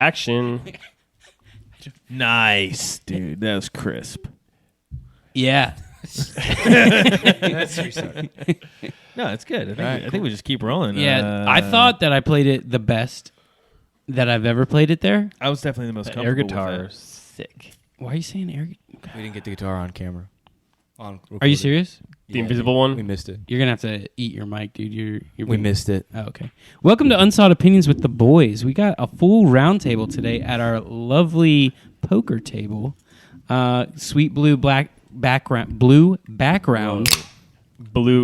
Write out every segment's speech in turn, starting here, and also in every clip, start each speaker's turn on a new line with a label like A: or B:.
A: Action.
B: Nice, dude. That was crisp.
C: Yeah.
D: That's restart.
B: No, it's good. I think we just keep rolling.
C: Yeah, I thought that I played it the best that I've ever played it there.
B: I was definitely the most
A: Air
B: comfortable
A: guitar,
B: with
A: sick.
C: Why are you saying air?
D: We didn't get the guitar on camera.
C: Are you serious?
A: The invisible one?
D: We missed it.
C: You're gonna have to eat your mic, dude.
D: We missed it.
C: Oh, okay. Welcome to Unsought Opinions with the boys. We got a full round table today at our lovely poker table. Sweet blue background.
A: Blue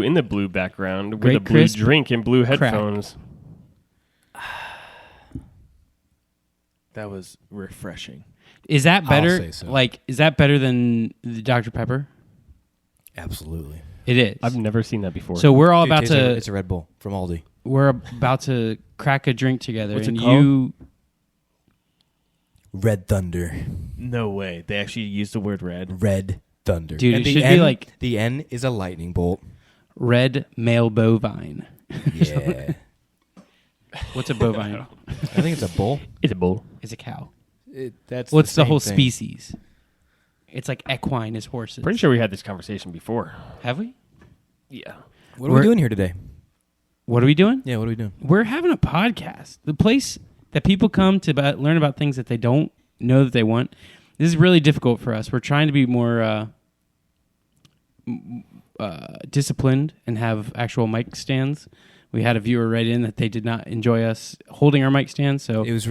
A: in the blue background
C: Great
A: with a blue
C: crisp
A: drink and blue headphones.
B: That was refreshing.
C: Is that better?
D: I'll say so.
C: Like, is that better than the Dr. Pepper?
D: Absolutely.
C: It is.
A: I've never seen that before.
C: So we're all
D: Dude,
C: about
D: tastes
C: to.
D: like it's a Red Bull from Aldi.
C: We're about to crack a drink together,
B: What's
C: and
B: it called?
C: you.
D: Red Thunder.
B: No way. They actually used the word red.
D: Red Thunder.
C: Dude,
D: And
C: it
D: the
C: should be
D: N-
C: like-
D: the N is a lightning bolt.
C: Red male bovine.
D: Yeah.
C: What's a bovine?
D: I think it's a bull.
A: it's a bull.
C: It's a cow.
D: That's
C: What's the
D: same
C: whole
D: thing.
C: species? It's like equine is horses.
A: Pretty sure we had this conversation before.
C: Have we?
A: Yeah.
D: What are we doing here today?
C: What are we doing?
D: Yeah, what are we doing?
C: We're having a podcast. The place that people come to learn about things that they don't know that they want. This is really difficult for us. We're trying to be more disciplined and have actual mic stands. We had a viewer write in that they did not enjoy us holding our mic stands. So
D: It was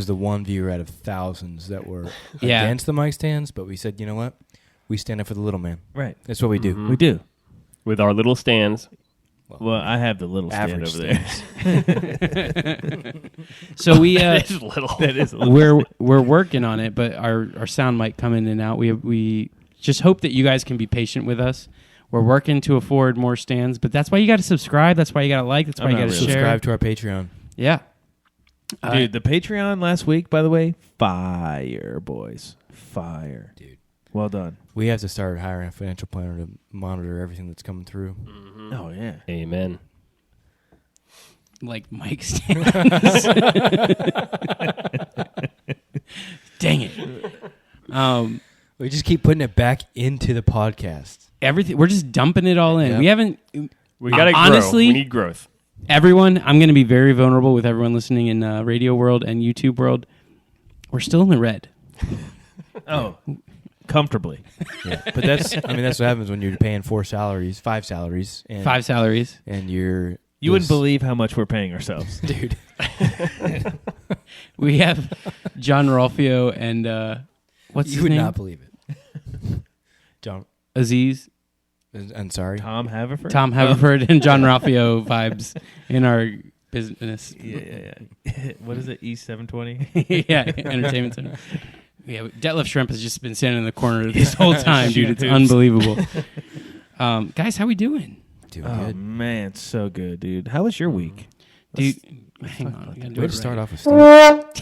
D: the one viewer out of thousands that were
C: Yeah.
D: against the mic stands, but we said, you know what? We stand up for the little man.
B: Right.
D: That's what we do.
A: Mhm.
B: We do.
A: With our little stands.
B: Well, I have the little stand
D: Average
B: over there.
C: so we
A: It's little.
B: That is a little.
C: we're working on it, but our sound might come in and out. We just hope that you guys can be patient with us. We're working to afford more stands, but that's why you got to subscribe. That's why you got to like. That's why
B: I'm
C: you
B: not
C: got to
B: really.
C: share.
D: Subscribe to our Patreon.
C: Yeah,
B: Dude, the Patreon last week, by the way, fire, boys. Fire.
D: Dude.
B: Well done.
D: We have to start hiring a financial planner to monitor everything that's coming through.
B: Oh, yeah.
A: Amen.
C: like mic stands. Dang it.
D: We just keep putting it back into the podcast.
C: Everything. We're just dumping it all in.
D: Yep.
C: We haven't.
A: We got to grow.
C: honestly-
A: We need growth.
C: Everyone, I'm going to be very vulnerable with everyone listening in radio world and YouTube world. We're still in the red.
B: Oh, comfortably.
D: Yeah. But that's what happens when you're paying five salaries. And,
C: 5 salaries.
D: And you're...
B: You wouldn't believe how much we're paying ourselves.
D: Dude.
C: We have John Rolfio and what's
D: You
C: his
D: would
C: name?
D: not believe it. John...
C: Aziz,
D: I'm sorry.
B: Tom Haverford?
C: Tom Haverford, and John Ralphio vibes in our business.
B: Yeah. What is it? E720?
C: Yeah, entertainment center. Yeah, Detlef Shrimp has just been standing in the corner this whole time, dude. It's unbelievable. Guys, how we doing?
D: Doing
B: Oh,
D: good.
B: man, it's so good, dude. How was your week?
C: Dude, hang on. We gotta do
D: Way
C: it
D: to start
C: right.
D: off with Steve.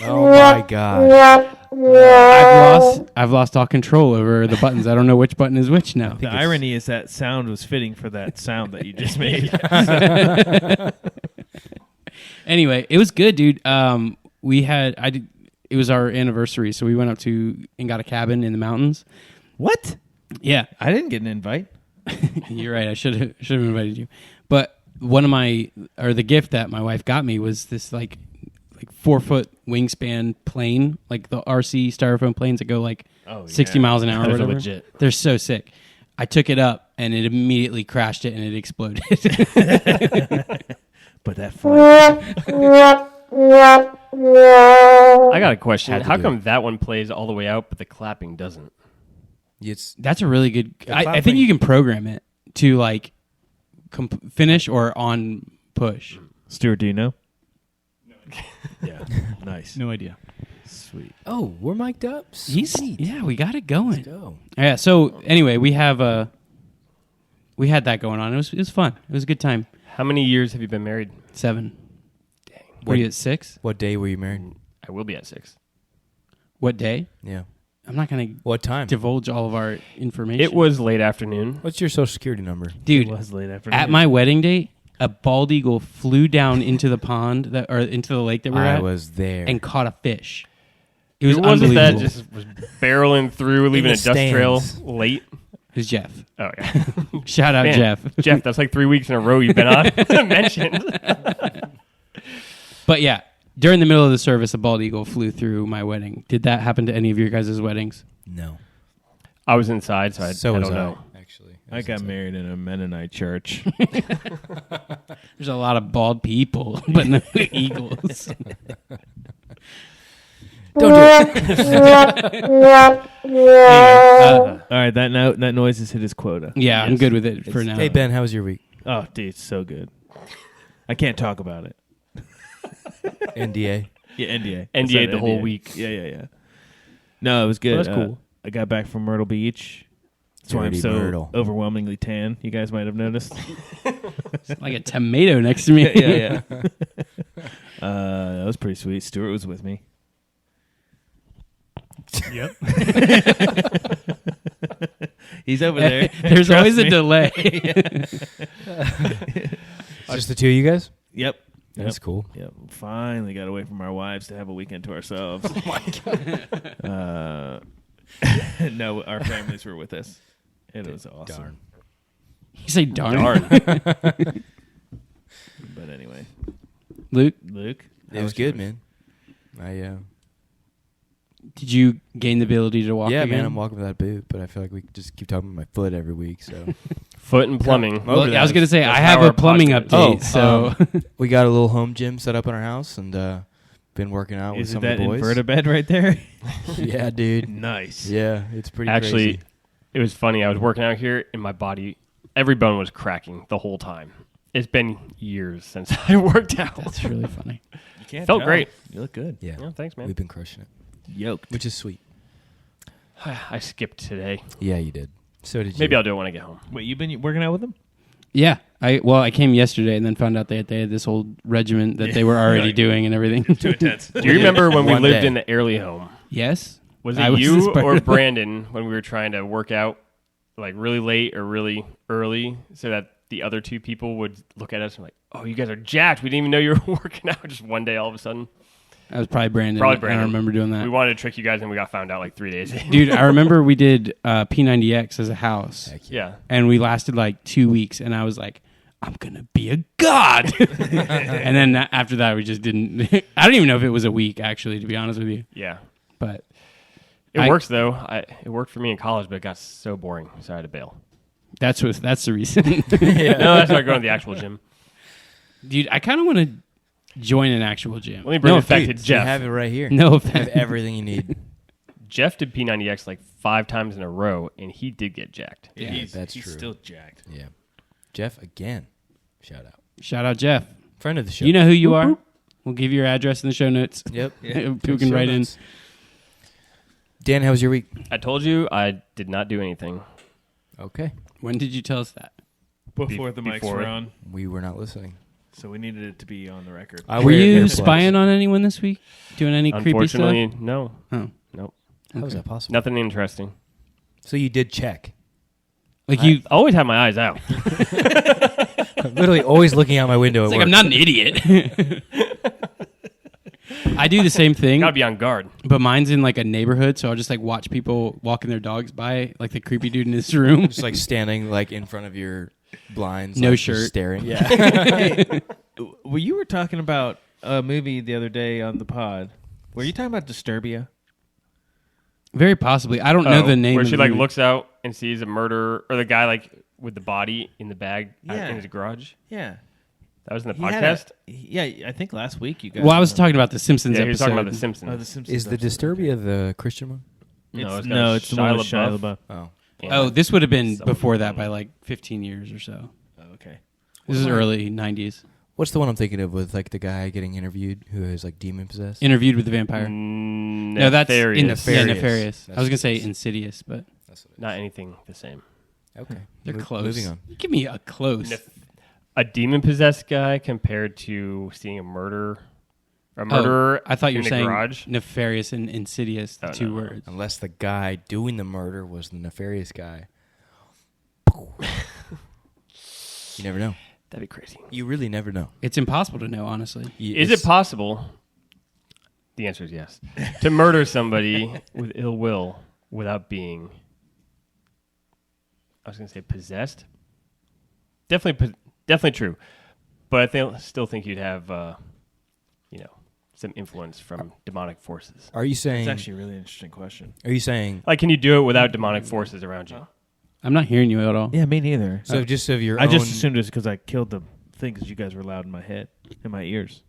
D: Oh, my God.
C: I've lost all control over the buttons. I don't know which button is which now.
B: The irony is that sound was fitting for that sound that you just made.
C: Anyway, it was good, dude. It was our anniversary, so we went up to and got a cabin in the mountains.
B: What?
C: Yeah,
B: I didn't get an invite.
C: you're right. I should have invited you. But the gift that my wife got me was this like 4-foot wingspan plane, like the RC styrofoam planes that go like 60 miles an hour or
A: Those are
C: whatever.
A: legit.
C: They're so sick. I took it up and it immediately crashed it and it exploded.
B: But that flight.
A: I got a question.
D: Had to
A: How
D: do
A: come that one plays all the way out, but the clapping doesn't?
D: It's
C: That's a really good. I think
D: clapping-
C: you can program it to like finish or on push.
B: Stuart, do you know? Yeah. Nice.
C: No idea.
B: Sweet.
D: Oh, we're mic'd up? Sweet.
C: Yeah, we got it going.
D: Let's go.
C: Yeah. So anyway, we had that going on. It was fun. It was a good time.
A: How many years have you been married?
C: 7. Dang. Were you at 6?
D: What day were you married?
A: I will be at 6.
C: What day?
D: Yeah.
C: I'm not going to
D: What time?
C: divulge all of our information.
A: It was late afternoon.
D: What's your social security number?
C: Dude,
B: It was late afternoon.
C: at my wedding date, a bald eagle flew down into the pond or into the lake that we're
D: I
C: at
D: was there.
C: and caught a fish. It was
A: Who was it that
C: unbelievable.
A: just was barreling through, leaving a
D: the
A: dust trail
D: stands.
A: late?
C: It was Jeff.
A: Oh, yeah.
C: Shout out
A: Man,
C: Jeff.
A: Jeff, that's like 3 weeks in a row you've been on. Mentioned.
C: But yeah, during the middle of the service, a bald eagle flew through my wedding. Did that happen to any of your guys' weddings?
D: No.
A: I was inside, so I
D: So
A: don't
D: was
A: know.
D: actually.
B: I got married in a Mennonite church.
C: There's a lot of bald people, but no eagles.
D: Don't do it.
C: Anyway,
B: All right, that noise has hit his quota.
C: yeah, I'm
A: Yes.
C: good with it for now.
D: Hey, Ben, how was your week?
B: Oh, dude, it's so good. I can't talk about it.
D: NDA.
B: Yeah, NDA.
A: NDA
B: It's not
A: the whole week.
B: Yeah. No, it was good.
A: Well, that's cool.
B: I got back from Myrtle Beach. That's why I'm
D: Dirty
B: so
D: Myrtle.
B: overwhelmingly tan. You guys might have noticed.
C: Like a tomato next to me.
B: yeah. That was pretty sweet. Stuart was with me.
A: Yep.
B: He's over there.
C: There's
B: Trust
C: always
B: me.
C: a delay.
D: Just the two of you guys?
B: Yep.
D: That's cool.
B: Yep. Finally got away from our wives to have a weekend to ourselves. Oh my god. No, our families were with us. It was awesome.
D: Darn.
C: You say darn.
B: But anyway,
C: Luke,
B: Luke,
D: It was good, man.
C: did you gain the ability to walk
D: Yeah,
C: again?
D: man, I'm walking without a boot, but I feel like we just keep talking about my foot every week. So
A: Foot and plumbing.
D: Well,
C: Well, I was going to say,
A: That's
C: I have
A: how
C: a
A: our
C: plumbing
A: podcast is.
C: update, so...
D: we got a little home gym set up in our house, and been working out with
B: is it
D: some
B: that
D: of the boys.
B: invertibed right there?
D: Yeah, dude.
B: Nice.
D: Yeah, it's pretty
A: Actually,
D: crazy.
A: it was funny. I was working out here, and my body, every bone was cracking the whole time. It's been years since I worked out.
C: That's really funny.
B: You can't
A: Felt
B: tell.
A: great.
B: You look good.
D: Yeah,
A: Yeah, thanks, man.
D: we've been crushing it,
B: Yoked.
D: which is sweet.
A: I skipped today.
D: Yeah, you did. So did you.
A: Maybe I'll do it when I get home.
B: Wait, you've been working out with them?
C: Yeah. I came yesterday and then found out they had this whole regiment that they were already
B: Like-
C: doing and everything.
B: Too intense.
A: Do you remember when we
D: One
A: lived
D: day.
A: in the Airly home?
C: Yes.
A: Was
C: I
A: it
C: was
A: you
C: this part
A: or
C: of it.
A: Brandon when we were trying to work out like really late or really early so that the other two people would look at us and like, oh, you guys are jacked. We didn't even know you were working out just one day all of a sudden.
C: That was probably Brandon.
A: Probably
C: I
A: Brandon.
C: don't remember doing that.
A: We wanted to trick you guys and we got found out like 3 days in.
C: Dude, I remember we did P90X as a house,
D: Heck
A: Yeah.
C: and we lasted like 2 weeks, and I was like, I'm going to be a god. And then after that, we just didn't. I don't even know if it was a week, actually, to be honest with you.
A: Yeah.
C: But
A: It works though. It worked for me in college, but it got so boring, so I had to bail.
C: that's the reason.
A: No, that's why I go to the actual gym.
C: Dude, I kind of want to join an actual gym.
A: Let me bring
C: no
A: it back
C: offense.
A: to Jeff.
D: You have it right here.
C: No
D: You have
C: offense.
D: everything you need.
A: Jeff did P90X like 5 times in a row, and he did get jacked.
C: Yeah,
B: he's
D: that's true.
B: still jacked.
D: Yeah, Jeff again. Shout out,
C: Shout out, Jeff.
D: friend of the show.
C: You know who you are. We'll give you your address in the show notes.
D: Yep.
C: People can write in.
D: Dan, how was your week?
A: I told you I did not do anything.
D: Okay,
C: When did you tell us that?
B: Before the mics
A: before
B: were
A: it.
B: on,
D: we were not listening.
B: so we needed it to be on the record.
D: I
C: Were
D: wear
C: you
D: earplugs.
C: spying on anyone this week? Doing any creepy stuff?
A: Unfortunately, no.
C: Oh.
A: Nope.
D: How was that possible?
A: Nothing interesting.
D: So you did check.
C: Like you.
A: I always have my eyes out.
D: I'm literally always looking out my window.
C: It's
D: at
C: like I'm
D: work.
C: not an idiot. I do the same thing,
A: Gotta be on guard.
C: but mine's in like a neighborhood, so I'll just like watch people walking their dogs by, like the creepy dude in his room.
D: Just like standing like in front of your blinds,
C: No
D: like, just
C: shirt.
D: staring.
B: Hey, well, you were talking about a movie the other day on the pod. Were you talking about Disturbia?
C: Very possibly. I don't know the name.
A: Where
C: of
A: she
C: the
A: like
C: movie.
A: looks out and sees a murder, or the guy like with the body in the bag out
B: Yeah.
A: in his garage.
B: Yeah.
A: That was in the
B: He had a-
A: podcast.
B: yeah, I think last week you guys.
C: Well, I was talking about the Simpsons
A: Yeah, he was
C: episode.
A: talking about The Simpsons.
B: Oh, the Simpsons.
D: Is the
B: episode.
D: Disturbia the Christian one?
A: got
B: No, it's the one with Shia LaBeouf.
D: Oh,
A: and
C: Oh, this would have been
A: some-
C: before that by like 15 years or so.
B: Oh, okay.
C: This is early 90s.
D: what's the one I'm thinking of with like the guy getting interviewed who is like demon possessed?
C: Interviewed with the Vampire. No, that's in
A: Nefarious.
C: Yeah,
D: Nefarious.
C: Nefarious.
D: That's
C: I was gonna say
D: what it is.
C: Insidious, but
D: That's what
A: Not anything the same.
D: okay,
C: they're
D: Mo-
C: close.
D: Moving on.
C: You give me a close.
A: A demon possessed guy compared to seeing a murderer. A murderer.
C: I thought you
A: in
C: were
A: the
C: saying
A: garage.
C: Nefarious and Insidious, the
A: Oh,
C: two
A: no.
C: words.
D: Unless the guy doing the murder was the nefarious guy. You never know.
A: That'd be crazy.
D: You really never know.
C: It's impossible to know, honestly.
A: Is it possible The answer is yes. To murder somebody with ill will without being, I was going to say possessed. Definitely true. But I still think you'd have, some influence from demonic forces.
B: Are you saying?
E: It's actually a really interesting question.
B: Are you saying?
A: Like, can you do it without demonic forces around you?
C: I'm not hearing you at all.
E: Yeah, me neither.
B: So just of your
E: I
B: own.
E: just assumed it's because I killed the thing because you guys were loud in my head, in my ears.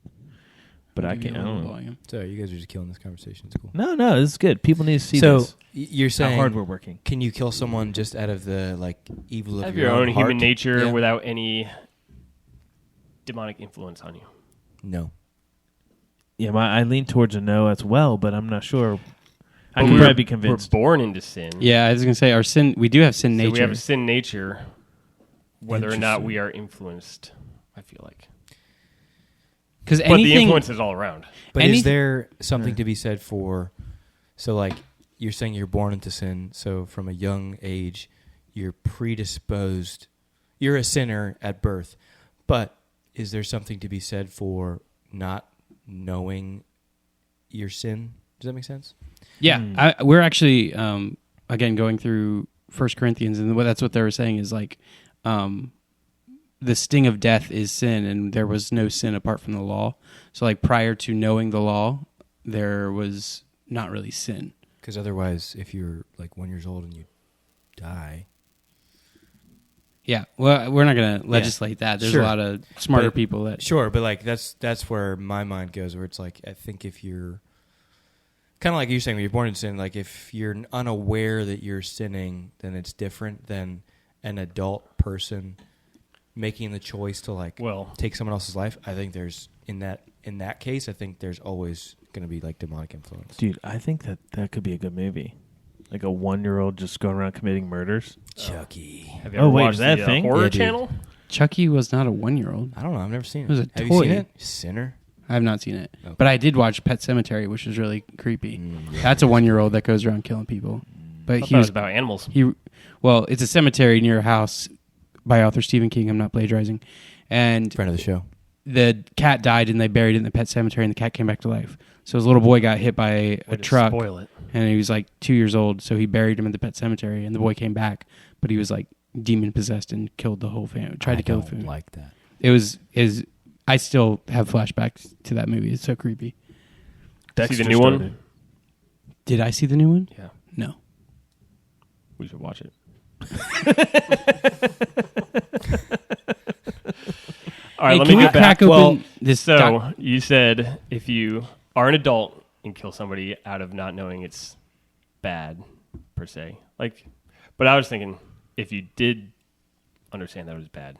E: But I can't. I don't know.
C: Volume.
B: Sorry, you guys are just killing this conversation. It's cool.
E: No, this is good. People need to see
B: So
E: this.
B: you're saying
E: How hard we're working.
B: Can you kill someone just out of the evil of
A: Have
B: your
A: your own
B: heart?
A: human nature
B: Yeah.
A: without any demonic influence on you.
B: No.
E: Yeah, I lean towards a no as well, but I'm not sure. I
A: But
E: could probably be
A: We're
E: convinced.
A: born into sin.
C: Yeah, I was gonna say our sin. We do have sin
A: So
C: nature.
A: we have a sin nature, whether or not we are influenced, I feel like.
C: Because
A: But the
C: anything.
A: influence is all around.
B: But
C: Any-
B: is there something to be said for? So you're saying you're born into sin. So from a young age, you're predisposed. You're a sinner at birth. But is there something to be said for not knowing your sin? Does that make sense?
C: Yeah, we're actually again going through 1 Corinthians, and that's what they were saying is the sting of death is sin, and there was no sin apart from the law. So prior to knowing the law, there was not really sin.
B: Because otherwise, if you're 1 year old and you die,
C: Yeah, well, we're not going to legislate that. There's
B: Sure.
C: a lot of smarter
B: But-
C: people that.
B: sure. But that's where my mind goes. Where it's I think if you're kind of like you're saying when you're born into sin, if you're unaware that you're sinning, then it's different than an adult person making the choice to take someone else's life. I think there's in that case, I think there's always going to be demonic influence.
E: Dude, I think that could be a good movie. Like a 1-year-old just going around committing murders.
B: Chucky.
A: Have you ever
E: wait,
A: watched
E: is that
A: the
E: a thing?
A: horror
B: Yeah, dude.
A: channel?
C: Chucky was not a 1-year-old.
B: I don't know. I've never seen it.
C: It was a
B: Have
C: toy.
B: you seen it? Sinner.
C: I have not seen it,
B: Okay.
C: but I did watch Pet Cemetery, which was really creepy.
B: Yeah.
C: That's a 1-year-old that goes around killing people. But
A: I
C: he
A: thought it was
C: was
A: about animals.
C: it's a cemetery near a house by author Stephen King. I'm not plagiarizing, and
B: Friend of the show.
C: the cat died, and they buried it in the pet cemetery, and the cat came back to life. So his little boy got hit by a
A: Way to
C: truck,
A: Spoil it.
C: and he was 2 years old. So he buried him in the pet cemetery, and the boy came back, but he was demon possessed and killed the whole family. Tried to kill the family.
B: Like that.
C: It was I still have flashbacks to that movie. It's so creepy.
A: See the new one?
C: Did I see the new one?
A: Yeah.
C: No.
A: We should watch it. All right,
C: Hey,
A: let
C: can
A: me
C: we
A: get back.
C: crack open
A: Well,
C: this?
A: so you said if you are an adult and kill somebody out of not knowing it's bad, per se. But I was thinking if you did understand that it was bad,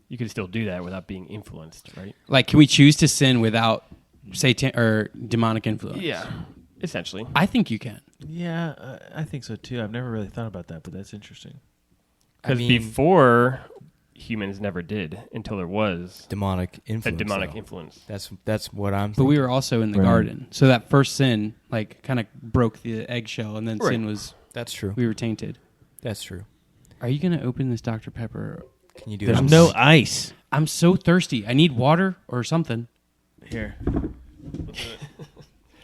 A: you could still do that without being influenced, right?
C: can we choose to sin without Satan or demonic influence?
A: Yeah, essentially.
C: I think you can.
E: Yeah, I think so too. I've never really thought about that, but that's interesting.
A: Because before, humans never did until there was
B: Demonic
A: a
B: influence.
A: demonic
B: though.
A: influence.
B: That's what I'm.
C: But we were also in the
E: Right.
C: garden. So that first sin kind of broke the eggshell, and then
A: Right.
C: sin was
B: That's true.
C: we were tainted.
B: That's true.
C: Are you going to open this Dr. Pepper?
B: Can you do
E: There's
B: that?
E: no ice.
C: I'm so thirsty. I need water or something.
E: Here.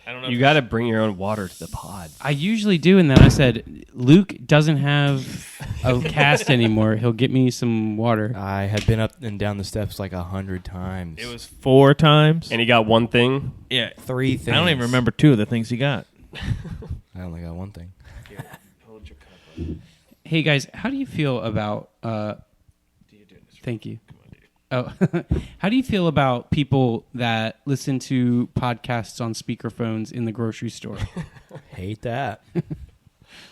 E: I don't know.
A: You got to bring your own water to the pod.
C: I usually do, and then I said, Luke doesn't have a cast anymore. He'll get me some water.
B: I had been up and down the steps 100 times.
E: It was 4 times.
A: And he got one thing.
E: Yeah.
B: 3 things.
E: I don't even remember 2 of the things he got.
B: I only got one thing.
E: Hold your cup up.
C: Hey, guys, how do you feel about... thank you. Oh, how do you feel about people that listen to podcasts on speakerphones in the grocery store?
B: Hate that.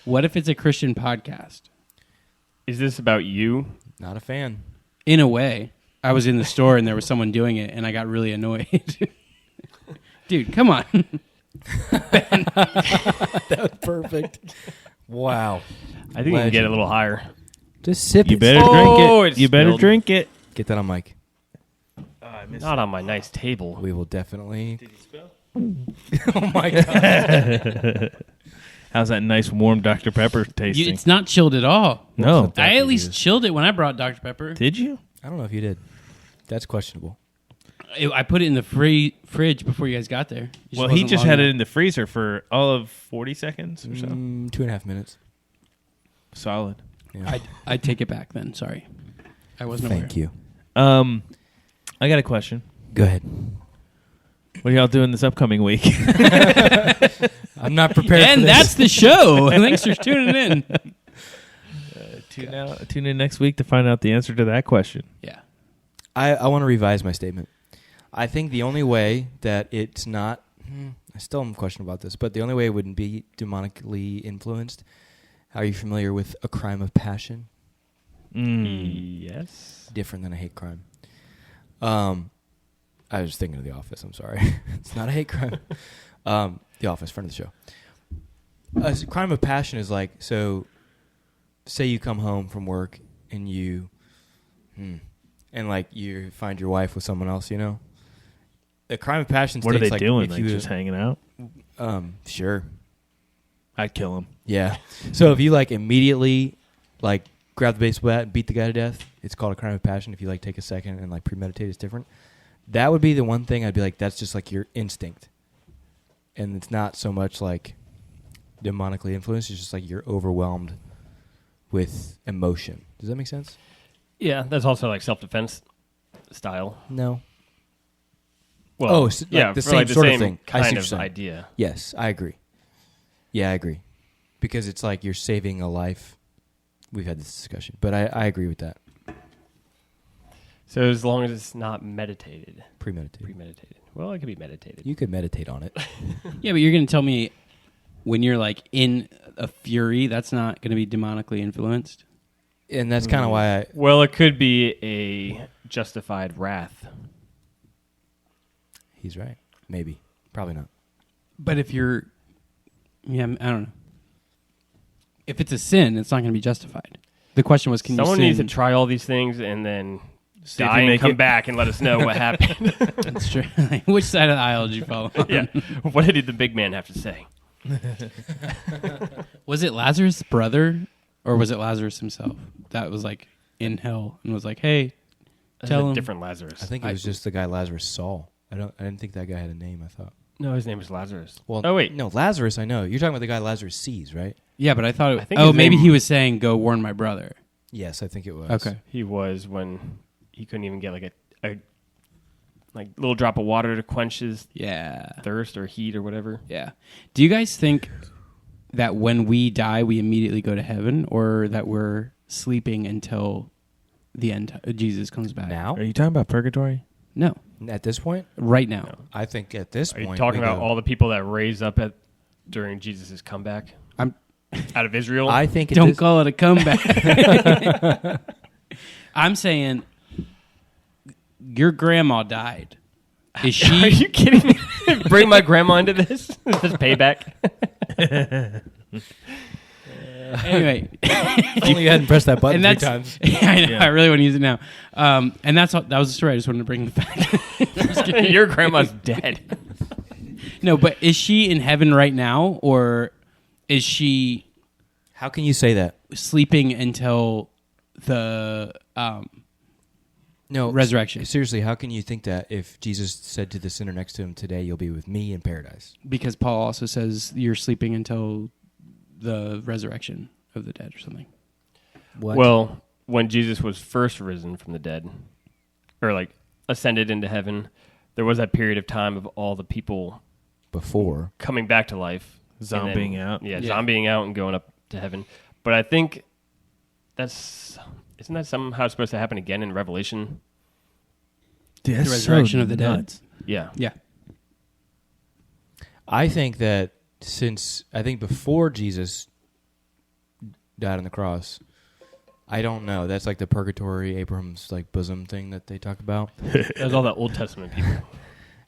C: What if it's a Christian podcast?
A: Is this about you?
B: Not a fan.
C: In a way, I was in the store and there was someone doing it, and I got really annoyed. Dude, come on.
B: Perfect. Wow.
A: I think you can get a little higher.
B: Just sip
E: You
B: it.
E: better
A: Oh,
E: drink
A: it's
E: it. You better
A: spilled.
E: drink it.
B: Get that on mic.
A: Not on my nice table.
B: We will definitely.
E: Did he spill?
B: Oh my god.
E: How's that nice warm Dr. Pepper tasting?
C: It's not chilled at all.
E: No.
C: I at
B: It
C: least
B: is.
C: chilled it when I brought Dr. Pepper.
E: Did you?
B: I don't know if you did. That's questionable.
C: I put it in the fridge before you guys got there.
E: Well, he just had it in the freezer for all of 40 seconds or so.
B: 2.5 minutes.
E: Solid.
B: Yeah.
C: I'd take it back then. Sorry. I wasn't aware.
B: Thank you.
E: I got a question.
B: Go ahead.
E: What are y'all doing this upcoming week?
B: I'm not prepared for
C: And
B: this.
C: that's the show. Thanks for tuning in.
E: Tune in next week to find out the answer to that question.
C: Yeah.
B: I want to revise my statement. I think the only way that it's not... I still am questioning about this, but the only way it wouldn't be demonically influenced... Are you familiar with a crime of passion?
A: Yes.
B: Different than a hate crime. I was thinking of The Office. I'm sorry. It's not a hate crime. The Office, friend of the show. A crime of passion is like, so say you come home from work and you find your wife with someone else, you know? A crime of passion
E: What are
B: states
E: they
B: like
E: doing?
B: if
E: Like
B: you
E: just hanging out?
B: Sure.
E: I'd kill him.
B: Yeah. So if you like immediately like grab the baseball bat and beat the guy to death, it's called a crime of passion. If you like take a second and like premeditate, it's different. That would be the one thing I'd be like, that's just like your instinct. And it's not so much like demonically influenced. It's just like you're overwhelmed with emotion. Does that make sense?
A: Yeah, that's also like self-defense style.
B: No.
A: Well,
B: like
A: yeah,
B: the
A: for
B: same
A: like the
B: sort of
A: same
B: thing. I see
A: kind
B: what you're
A: of
B: saying.
A: idea.
B: Yes, I agree. Yeah, I agree. Because it's like you're saving a life. We've had this discussion, but I agree with that.
A: So as long as it's not meditated.
B: Premeditated.
A: Well, it could be meditated.
B: You could meditate on it.
C: Yeah, but you're going to tell me when you're like in a fury, that's not going to be demonically influenced?
B: And that's kind of why
A: Well, it could be a justified wrath.
B: he's right. Maybe. Probably not.
C: But if you're... Yeah, I don't know. If it's a sin, it's not going to be justified. The question was, can
A: Someone
C: you
A: needs
C: sin?
A: to try all these things and then
E: See if
A: die
E: you
A: and
E: make
A: come
E: it.
A: back and let us know what happened.
C: That's true. Which side of the aisle did you fall on?
A: Yeah. What did the big man have to say?
C: Was it Lazarus' brother or was it Lazarus himself that was like in hell and was like, hey,
A: That's
C: tell
A: a
C: him.
A: different Lazarus.
B: I think it was just the guy Lazarus saw. I didn't think that guy had a name, I thought.
A: No, his name was Lazarus.
B: Well,
A: oh, wait.
B: No, Lazarus, I know. You're talking about the guy Lazarus sees, right?
C: Yeah, but I thought
A: I think
C: oh,
A: his
C: maybe
A: name-
C: he was saying, go warn my brother.
B: Yes, I think it was.
C: Okay.
A: He was when he couldn't even get like a like little drop of water to quench his
C: Yeah.
A: thirst or heat or whatever.
C: Yeah. Do you guys think that when we die, we immediately go to heaven or that we're sleeping until the end, Jesus comes back?
B: Now?
E: Are you talking about purgatory?
C: No.
B: At this point?
C: Right now.
B: I think at this
A: Are
B: point...
A: you talking
B: we
A: about
B: go-
A: all the people that raise up during Jesus' comeback
C: I'm
A: out of Israel?
B: I think at
C: Don't
B: this,
C: call it a comeback. I'm saying your grandma died. Is
A: Are
C: she?
A: you kidding me? Bring my grandma into this? Is this payback?
C: Anyway,
B: If only you hadn't pressed that button
C: and
B: 3
C: that's
B: times.
C: yeah, I know.
E: Yeah.
C: I really want to use it now. And that was the story. I just wanted to bring it back.
A: Your grandma's dead.
C: No, but is she in heaven right now, or is she
B: How can you say that?
C: sleeping until the
B: No.
C: resurrection?
B: Seriously, how can you think that if Jesus said to the sinner next to him, today you'll be with me in paradise?
C: Because Paul also says you're sleeping until the resurrection of the dead or something.
B: What?
A: Well, when Jesus was first risen from the dead, or like ascended into heaven, there was that period of time of all the people
B: Before.
A: coming back to life.
E: Zombieing out.
A: Yeah,
C: Yeah.
A: zombieing out and going up to heaven. But I think isn't that somehow supposed to happen again in Revelation?
E: Dude,
C: The resurrection of the dead.
E: nuts.
A: Yeah.
C: Yeah.
B: I think that I think before Jesus died on the cross, I don't know. That's like the purgatory, Abraham's like bosom thing that they talk about.
A: There's all the Old Testament people.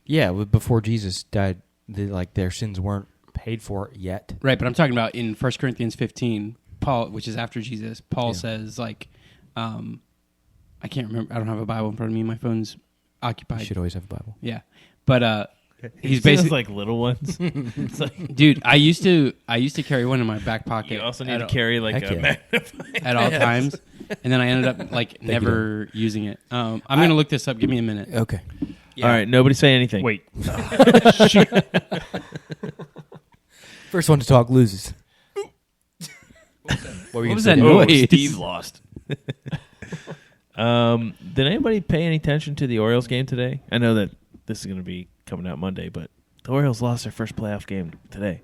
B: Yeah, before Jesus died, their sins weren't paid for yet.
C: Right, but I'm talking about in 1 Corinthians 15, Paul, which is after Jesus, Paul says, like, I can't remember. I don't have a Bible in front of me. My phone's occupied.
B: You should always have a Bible.
C: Yeah. But he's
E: It sounds
C: basically
E: like little ones. It's like
C: dude, I used to carry one in my back pocket.
E: you also need
C: at
E: to
C: all-
E: carry like
B: Heck
E: a
B: yeah.
E: magnifying
C: at all times. And then I ended up like never using it. I'm going to look this up. Give me a minute.
B: Okay.
E: All right, nobody say anything.
A: Wait.
B: First one to talk loses.
C: What was that
A: Oh,
C: noise?
A: Steve lost.
E: Did anybody pay any attention to the Orioles game today? I know that this is going to be coming out Monday, but the Orioles lost their first playoff game today.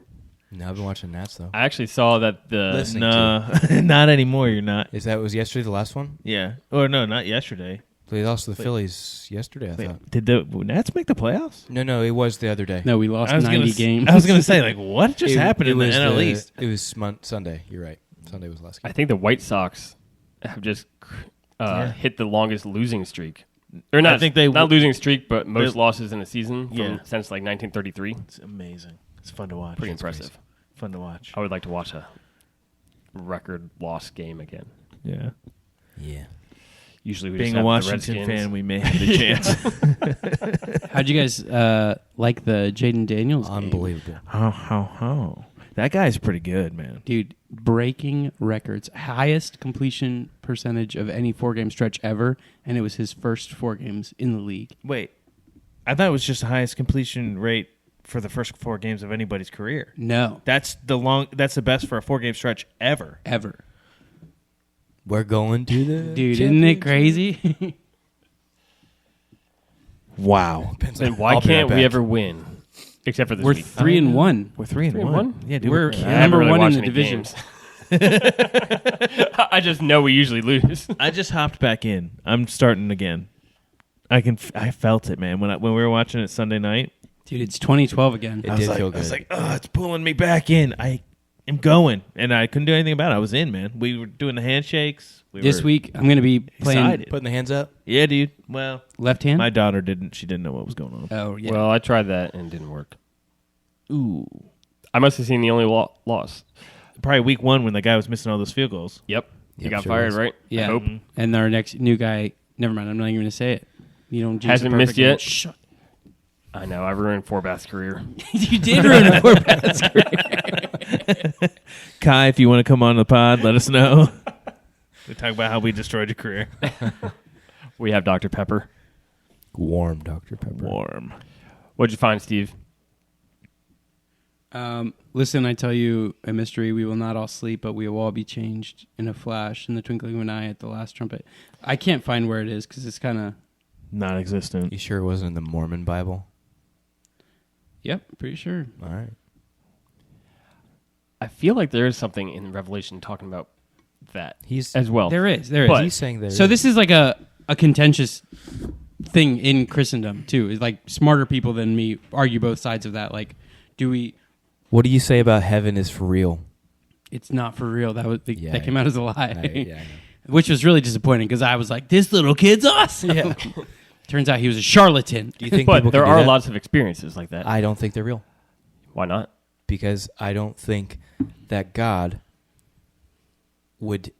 B: No, I've been watching Nats though.
A: I actually saw that the
B: Listen.
E: No, not anymore. You're not.
B: Is that was yesterday the last one?
E: Yeah. Or no, not yesterday.
B: They lost to the Phillies yesterday. I thought.
E: Did the Nats make the playoffs?
B: No, it was the other day.
C: No, we lost 90 games.
E: I was going to say, like, what just happened in the
B: was
E: NL East?
B: It was Sunday. You're right. Sunday was last game.
A: I think the White Sox have just hit the longest losing streak. Or not,
E: I think they
A: not losing streak, but most
E: they-
A: losses in a season
E: Yeah.
A: since like 1933.
E: It's amazing. It's fun to watch.
A: Pretty
E: It's
A: impressive.
E: fun to watch.
A: I would like to watch a record loss game again.
E: Yeah.
B: Yeah.
A: Usually we
E: Being
A: just
E: a
A: have
E: Washington
A: the Redskins.
E: fan, we may have the chance.
C: How'd you guys like the Jaden Daniels game?
B: Unbelievable.
E: How. That guy's pretty good, man.
C: Dude, breaking records. Highest completion percentage of any 4-game stretch ever, and it was his first 4 games in the league.
E: Wait. I thought it was just the highest completion rate for the first 4 games of anybody's career.
C: No,
E: That's the best for a 4-game stretch ever.
C: ever.
B: We're going to the
C: Dude, isn't it crazy?
E: Wow.
A: Then why
B: I'll be right
A: can't we
B: back.
A: ever win? Except for this
C: We're
A: week.
C: 3-1.
E: We're 3-1.
A: 3-1?
E: Yeah, dude.
C: We're
A: I haven't
C: number
A: really
C: 1 in
A: watched
C: the
A: any
C: division.
A: games. I just know we usually lose.
E: I just hopped back in. I'm starting again. I felt it, man. When we were watching it Sunday night,
C: Dude, it's 2012 again.
B: It
E: I was
B: did
E: like,
B: feel
E: I was
B: good.
E: like, oh, it's pulling me back in. I am going, and I couldn't do anything about it. I was in, man. We were doing the handshakes.
C: This week, I'm going to be playing
E: Excited.
B: Putting the hands up.
E: Yeah, dude. Well,
C: left hand.
E: my daughter didn't. She didn't know what was going on.
C: Oh, yeah.
A: Well, I tried that and it didn't work.
E: Ooh.
A: I must have seen the only loss.
E: Probably week 1 when the guy was missing all those field goals.
A: Yep. He
B: Yep,
A: got
B: sure
A: fired,
B: was.
A: right?
C: Yeah.
A: I hope.
C: And our next new guy, never mind, I'm not even going to say it. You don't jinx
A: Hasn't
C: a
A: missed
C: perfect game.
A: yet?
C: Shut.
A: I know. I ruined Forbath's career.
C: You did ruin Forbath's career.
E: Kai, if you want to come on the pod, let us know. We talk about how we destroyed your career.
A: We have Dr. Pepper.
B: Warm Dr. Pepper.
E: Warm.
A: What'd you find, Steve?
C: Listen, I tell you a mystery. We will not all sleep, but we will all be changed in a flash, in the twinkling of an eye at the last trumpet. I can't find where it is because it's kind of...
E: Non-existent.
B: You sure it wasn't in the Mormon Bible?
C: Yep, pretty sure.
B: All right.
A: I feel like there is something in Revelation talking about that
B: He's
A: as well.
C: There is.
A: But-
B: he's saying there.
C: So this is like a contentious thing in Christendom, too. It's like smarter people than me argue both sides of that. Like, do we...
B: What do you say about heaven is for real?
C: It's not for real. That
B: Yeah.
C: came out as a lie.
B: I know.
C: Which was really disappointing because I was like, this little kid's awesome.
B: Yeah.
C: Turns out he was a charlatan.
B: Do you think
A: but
B: people
A: there
B: can do
A: are
B: that?
A: lots of experiences like that.
B: I don't think they're real
A: Why not?
B: because I don't think that God would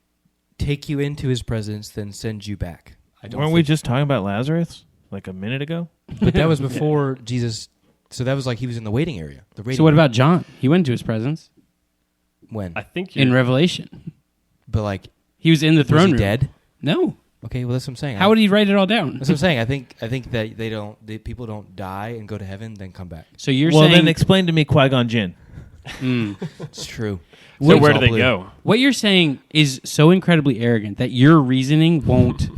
B: take you into His presence then send you back. I don't.
E: Weren't we
B: think-
E: just talking about Lazarus like a minute ago?
B: But that was before Jesus. So that was like he was in the waiting area. The waiting
C: So what
B: area.
C: about John? He went to his presence
B: when?
A: I think
C: in
A: you're,
C: Revelation.
B: But like,
C: He was in the
B: was
C: throne
B: he
C: room.
B: dead?
C: No.
B: Okay, well that's what I'm saying.
C: How would he write it all down?
B: That's what I'm saying. I think that the people don't die and go to heaven then come back.
C: So you're
E: Well,
C: saying
E: then explain to me Qui-Gon Jinn.
B: It's true.
A: so where
B: all
A: do they
B: blue.
A: go?
C: what you're saying is so incredibly arrogant that your reasoning won't.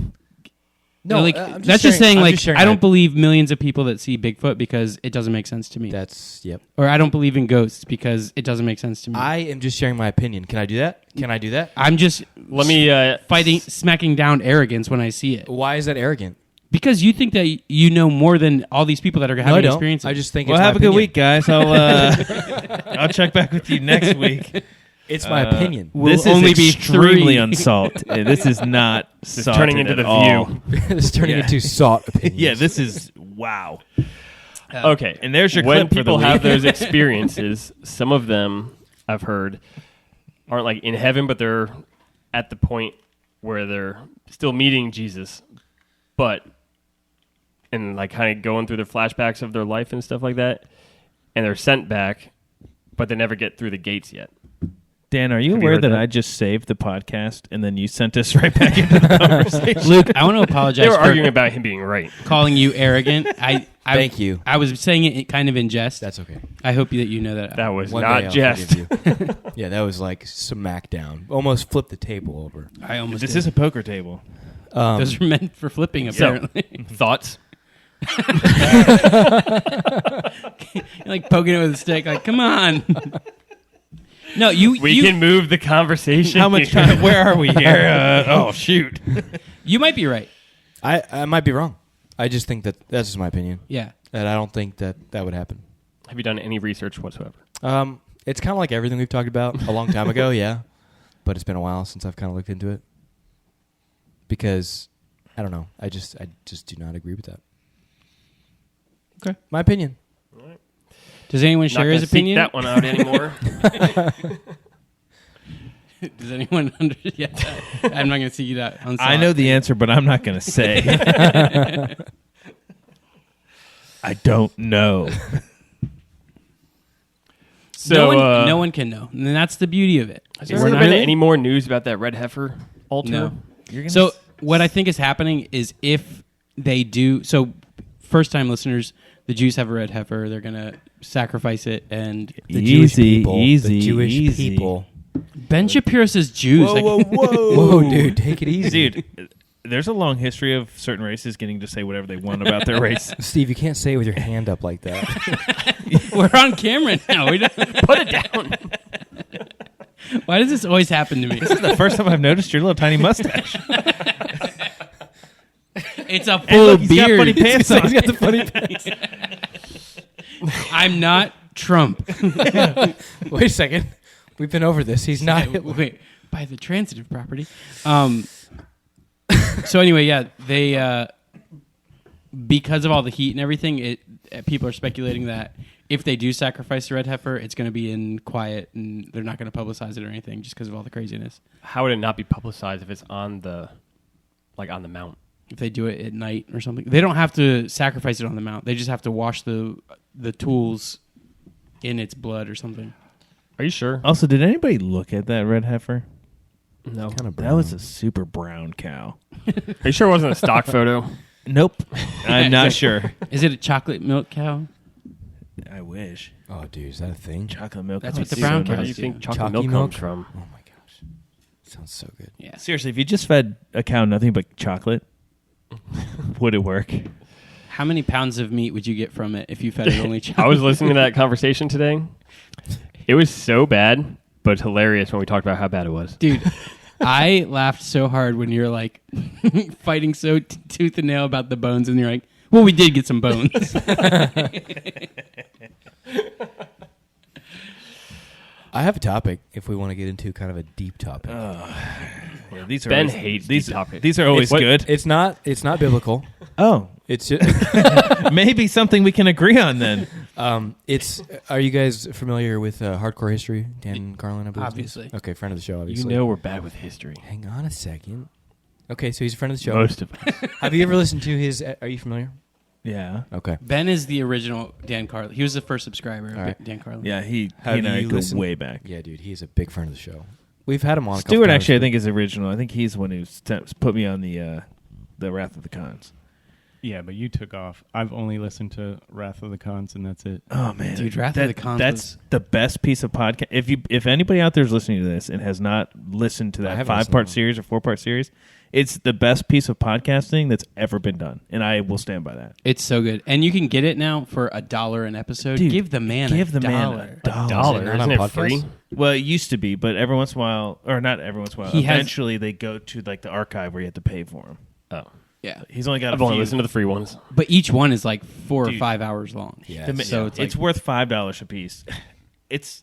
B: No,
C: like,
B: I'm
C: that's just saying
B: I'm
C: like
B: sharing
C: I don't
B: my-
C: believe millions of people that see Bigfoot because it doesn't make sense to me.
B: That's yep.
C: Or I don't believe in ghosts because it doesn't make sense to me.
B: I am just sharing my opinion. Can I do that? Can I do that?
C: I'm just
A: Let me
C: smacking down arrogance when I see it.
B: Why is that arrogant?
C: Because you think that you know more than all these people that are
B: No, I
C: having
B: don't.
C: experiences.
B: I just think.
E: Well,
B: it's my
E: have a good
B: opinion.
E: week, guys. I'll check back with you next week.
B: It's my opinion.
C: Will
E: This
C: only
E: is
C: be
E: extremely
C: 3.
E: unsalted. This is not
A: This is turning
E: salted
A: into
E: at
A: the
E: all.
A: View.
B: It's turning
E: Yeah.
B: into sought opinions.
E: Yeah, this is wow.
A: Okay,
E: And there's your
A: when
E: clip for the
A: people
E: week.
A: have those experiences, some of them I've heard aren't like in heaven, but they're at the point where they're still meeting Jesus, but and like kind of going through the flashbacks of their life and stuff like that, and they're sent back, but they never get through the gates yet.
E: Dan, are you
A: Have you
E: aware
A: heard
E: that
A: that?
E: I just saved the podcast and then you sent us right back into the conversation?
C: Luke, I want to apologize
A: They were
C: for
A: arguing about him being right.
C: calling you arrogant.
B: Thank you.
C: I was saying it kind of in jest.
B: That's okay.
C: I hope that you know that.
A: That was
B: One
A: not
B: day I'll
A: jest.
B: forgive you. Yeah, that was like smackdown. Almost flipped the table over.
C: I almost
E: This
C: did.
E: is a poker table.
C: Those are meant for flipping, apparently.
A: Thoughts?
C: You're like poking it with a stick. Like, come on. No, you
A: can move the conversation.
E: How much
A: here.
E: time? Where are we here? Oh, shoot.
C: you might be right.
B: I might be wrong. I just think that's just my opinion.
C: Yeah.
B: And I don't think that would happen.
A: Have you done any research whatsoever?
B: It's kind of like everything we've talked about a long time ago, yeah. But it's been a while since I've kind of looked into it. Because, I don't know, I just do not agree with that.
C: Okay.
B: My opinion.
C: Does anyone
A: Not
C: share
A: gonna
C: his
A: seek
C: opinion?
A: that one out anymore.
C: Does anyone yeah, I'm not going to see you that. Unsought.
E: I know the answer, but I'm not going to say. I don't know.
A: So,
C: no one can know. And that's the beauty of it.
A: has there been any more news about that red heifer altar?
C: No.
E: You're gonna
C: So what I think is happening is if they do, so first-time listeners, the Jews have a red heifer. They're going to sacrifice it, and
B: The Jewish
E: Easy,
B: people.
E: easy,
B: The Jewish
E: easy.
B: people.
C: Ben Shapiro says Jews.
E: Whoa,
C: Like,
E: whoa, whoa.
B: Whoa, dude, take it easy.
E: Dude, there's a long history of certain races getting to say whatever they want about their race.
B: Steve, you can't say it with your hand up like that.
C: we're on camera now. We don't,
A: Put it down.
C: why does this always happen to me?
E: This is the first time I've noticed your little tiny mustache.
C: It's a
E: And
C: full
E: look, he's got
C: beard.
E: funny pants on.
B: He's got the funny pants.
C: I'm not Trump.
B: Wait a second. We've been over this. He's not.
C: Wait, by the transitive property. So anyway, yeah, they because of all the heat and everything, people are speculating that if they do sacrifice the red heifer, it's going to be in quiet and they're not going to publicize it or anything just because of all the craziness.
A: How would it not be publicized if it's on the mount?
C: If they do it at night or something, they don't have to sacrifice it on the mount. They just have to wash the tools in its blood or something.
A: Are you sure?
E: Also, did anybody look at that red heifer?
A: No.
B: Kind of
E: That was a super brown cow.
A: Are you sure it wasn't a stock photo?
E: Nope. I'm not sure.
C: Is it a chocolate milk cow?
E: I wish.
B: Oh, dude, is that a thing?
E: Chocolate milk.
C: That's
E: cow
C: what the
E: is
C: brown
E: so
A: Where
C: cows
A: do
E: nice.
A: you think
C: do.
A: chocolate
B: Chalky
A: milk
B: milk?
A: comes from?
B: Oh my gosh, sounds so good.
C: Yeah.
E: Seriously, if you just fed a cow nothing but chocolate, would it work?
C: How many pounds of meat would you get from it if you fed it only chocolate?
A: I was listening to that conversation today. It was so bad, but hilarious when we talked about how bad it was.
C: Dude, I laughed so hard when you're like fighting so tooth and nail about the bones, and you're like, well, we did get some bones.
B: I have a topic if we want to get into kind of a deep topic.
E: Yeah, these are
A: Ben
E: always,
A: hates
E: these.
A: deep topics.
E: These are always
B: What-
E: good.
B: It's not biblical.
E: Oh,
B: It's just,
E: maybe something we can agree on then.
B: it's. Are you guys familiar with Hardcore History? Dan Carlin, I believe.
C: Obviously.
B: Okay, friend of the show.
A: You
B: Obviously.
A: know we're bad with history.
B: Hang on a second. Okay, so he's a friend of the show.
A: Most of us.
B: Have you ever listened to his? Are you familiar?
E: Yeah,
B: Okay.
C: Ben is the original Dan Carlin. He was the first subscriber of
B: All right.
C: Dan Carlin.
E: yeah. He
B: Have
E: and I
B: you
E: go
B: listened-
E: way back.
B: Yeah, dude, he's a big friend of the show. We've had him on. A couple
E: Stuart
B: times,
E: actually, I
B: but-
E: think, is original. I think he's the one who put me on the Wrath of the Cons.
F: Yeah, but you took off. I've only listened to Wrath of the Cons, and that's it.
E: Oh man,
C: Dude, Wrath of the Cons
E: That's the best piece of podcast. If anybody out there is listening to this and has not listened to
B: I
E: that
B: haven't listened
E: 5-part
B: to it.
E: series or 4-part series, it's the best piece of podcasting that's ever been done, and I will stand by that.
C: It's so good. And you can get it now for $1 an episode.
E: Dude,
C: give the man
E: give
C: a
E: the man
C: dollar.
E: $1.
A: $1,
B: Is it not
A: isn't
B: on
A: it
B: podcast?
A: free?
E: Well, it used to be, but every once in a while, or not every once in a while,
C: He has-
E: eventually they go to like the archive where you have to pay for them.
A: Oh.
C: Yeah.
E: He's only got
A: I've
E: a
A: only
E: few.
A: listened to the free ones.
C: But each one is like 4 or
E: Dude.
C: 5 hours long.
B: Yeah.
C: So
E: it's
C: it's like,
E: worth $5 a piece. It's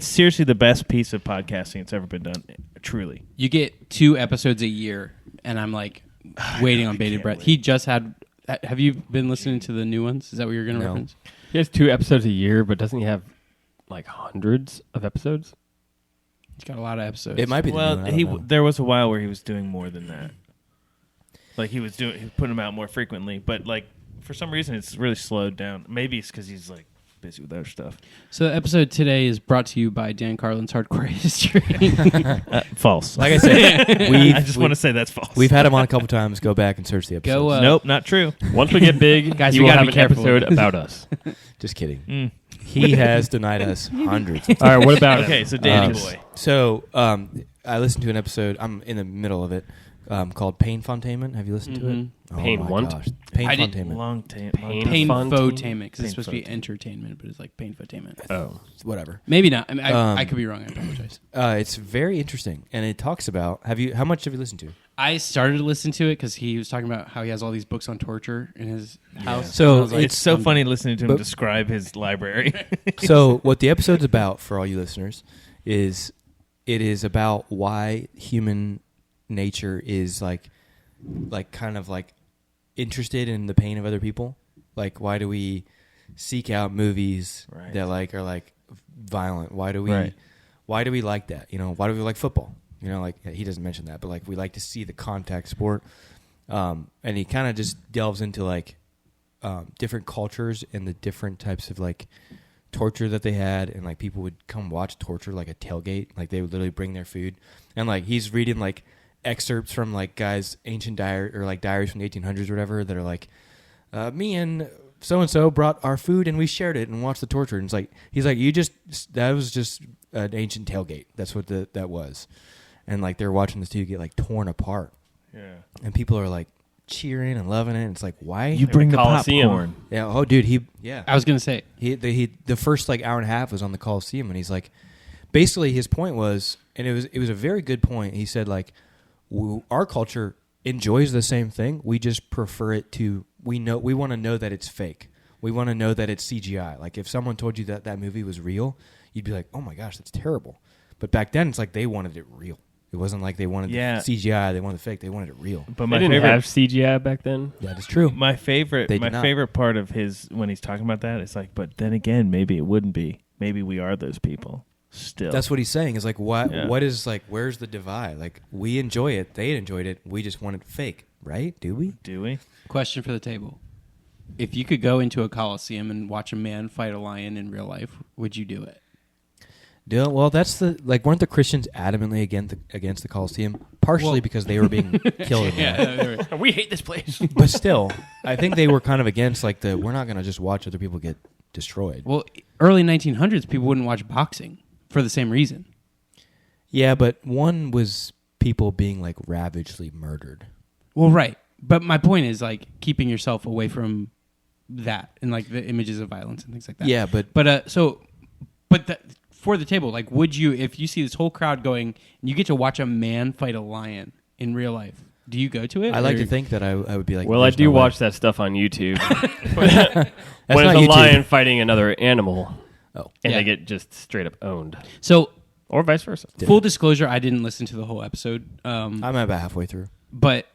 E: seriously the best piece of podcasting that's ever been done. Truly.
C: you get 2 episodes a year, and I'm like waiting on bated breath. He just had. Have you been listening to the new ones? Is that what you're going to
B: No.
C: reference?
A: He has 2 episodes a year, but doesn't he have like hundreds of episodes?
C: He's got a lot of episodes.
B: It might be. the
E: Well,
B: new one, I don't know.
E: there was a while where he was doing more than that. Like he was putting them out more frequently, but like for some reason it's really slowed down. Maybe it's because he's like busy with other stuff.
C: So the episode today is brought to you by Dan Carlin's Hardcore History.
E: False.
B: Like I said,
E: I just want to say that's false.
B: we've had him on a couple times. Go back and search the episode.
C: Go,
E: nope, not true.
A: Once we get big,
C: Guys,
A: he
C: we
A: will
C: gotta
A: have
C: be
A: an
C: careful.
A: episode about us.
B: Just kidding.
E: Mm.
B: He has denied us hundreds.
A: All right, what about
E: Okay,
A: him?
E: so Danny
B: Um,
E: boy.
B: So I listened to an episode. I'm in the middle of it. Called Painfontainment. Have you listened to it? Oh
A: Pain
B: my
A: want?
B: gosh.
C: I did-
B: Painfontainment.
E: Long time.
C: Painfotainment, because it's supposed to be
E: Painfotainment.
C: entertainment, but it's like painfotainment.
A: Oh,
B: Whatever.
C: Maybe not. I mean,
B: Um,
C: I could be wrong. I apologize.
B: It's very interesting, and it talks about. How much have you listened to?
C: I started to listen to it because he was talking about how he has all these books on torture in his house.
B: So
C: And I was like,
E: It's so funny listening to him
B: But-
E: describe his library.
B: So what the episode's about for all you listeners is it is about why human nature is like kind of like interested in the pain of other people. Like why do we seek out movies
E: Right.
B: that like are like violent? Why do we
E: Right.
B: like that? You know, why do we like football? You know, like he doesn't mention that, but like we like to see the contact sport. And he kind of just delves into like different cultures and the different types of like torture that they had, and like people would come watch torture like a tailgate. Like they would literally bring their food, and like he's reading like excerpts from like guys' ancient diaries from the 1800s or whatever that are like, me and so and so brought our food and we shared it and watched the torture. And it's like he's like, that was just an ancient tailgate. That's what that was, and like they're watching this dude get like torn apart,
E: Yeah.
B: and people are like cheering and loving it. And it's like, why?
E: You bring the
A: Coliseum.
E: popcorn.
B: Yeah. Oh, dude.
C: I was going to say,
B: The first like hour and a half was on the Coliseum, and he's like, basically his point was, and it was a very good point. He said like, our culture enjoys the same thing. We just prefer it to. We want to know that it's fake. We want to know that it's CGI. Like if someone told you that movie was real, you'd be like, oh my gosh, that's terrible. But back then, it's like they wanted it real. It wasn't like they wanted CGI. They wanted the fake. They wanted it real.
E: But
A: they
E: my
A: didn't
E: favorite,
A: have CGI back then.
B: That is true.
E: my favorite,
B: They
E: my
B: did not.
E: favorite part of his when he's talking about that is like, but then again, maybe it wouldn't be. Maybe we are those people still.
B: That's what he's saying. Is like what?
E: Yeah.
B: What is like? Where's the divide? Like we enjoy it. They enjoyed it. We just want it fake, right? Do we?
E: Do we?
C: question for the table. If you could go into a coliseum and watch a man fight a lion in real life, would you do it?
B: Yeah, well, that's weren't the Christians adamantly against the Colosseum? Partially
C: Well-
B: because they were being killed in there.
A: We hate this place.
B: But still, I think they were kind of against we're not going to just watch other people get destroyed.
C: Well, early 1900s, people wouldn't watch boxing for the same reason.
B: Yeah, but one was people being like ravagely murdered.
C: Well, right. But my point is like keeping yourself away from that and like the images of violence and things like that.
B: Yeah, but
C: For the table, like, would you, if you see this whole crowd going and you get to watch a man fight a lion in real life, do you go to it?
B: I like
C: or-
B: to think that I would be like,
A: Well, I
B: "There's
A: do
B: no way."
A: watch that stuff on YouTube.
B: That's
A: when
B: not
A: it's a
B: YouTube.
A: lion fighting another animal,
B: Oh,
A: and
C: Yeah.
A: they get just straight up owned,
C: So,
A: or vice versa.
C: full disclosure, I didn't listen to the whole episode.
B: I'm about halfway through.
C: But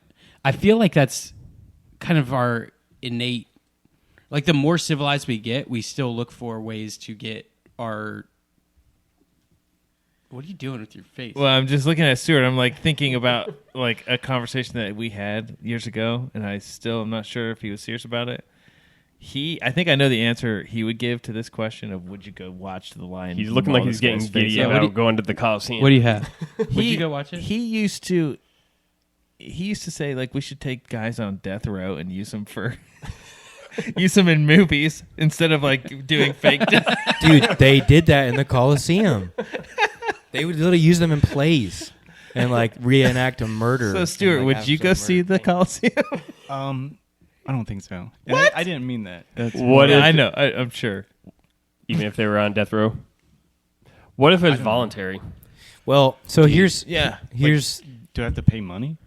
C: I feel like that's kind of our innate, like the more civilized we get, we still look for ways to get our. What are you doing with your face?
E: Well, I'm just looking at Stuart. I'm like thinking about like a conversation that we had years ago, and I still am not sure if he was serious about it. I think I know the answer he would give to this question of would you go watch the lion?
A: He's looking like
E: maul
A: he's
E: this
A: getting
E: guy's face
A: giddy
E: off?
C: what do
A: about
C: you-
A: going to the Coliseum.
C: What do you have? Would you go watch it?
E: He used to say like we should take guys on death row and use them for use them in movies instead of like doing fake death.
B: Dude, they did that in the Coliseum. They would literally use them in plays and like reenact a murder.
E: So Stuart,
B: and, like,
E: would you
B: have
E: go
B: some
E: see
B: murder.
E: the Coliseum?
F: I don't think so. And
E: What?
F: I didn't mean that.
A: What if,
E: I know. I'm sure.
A: even if they were on death row? What if it was voluntary?
B: Well, so here's
F: Do I have to pay money?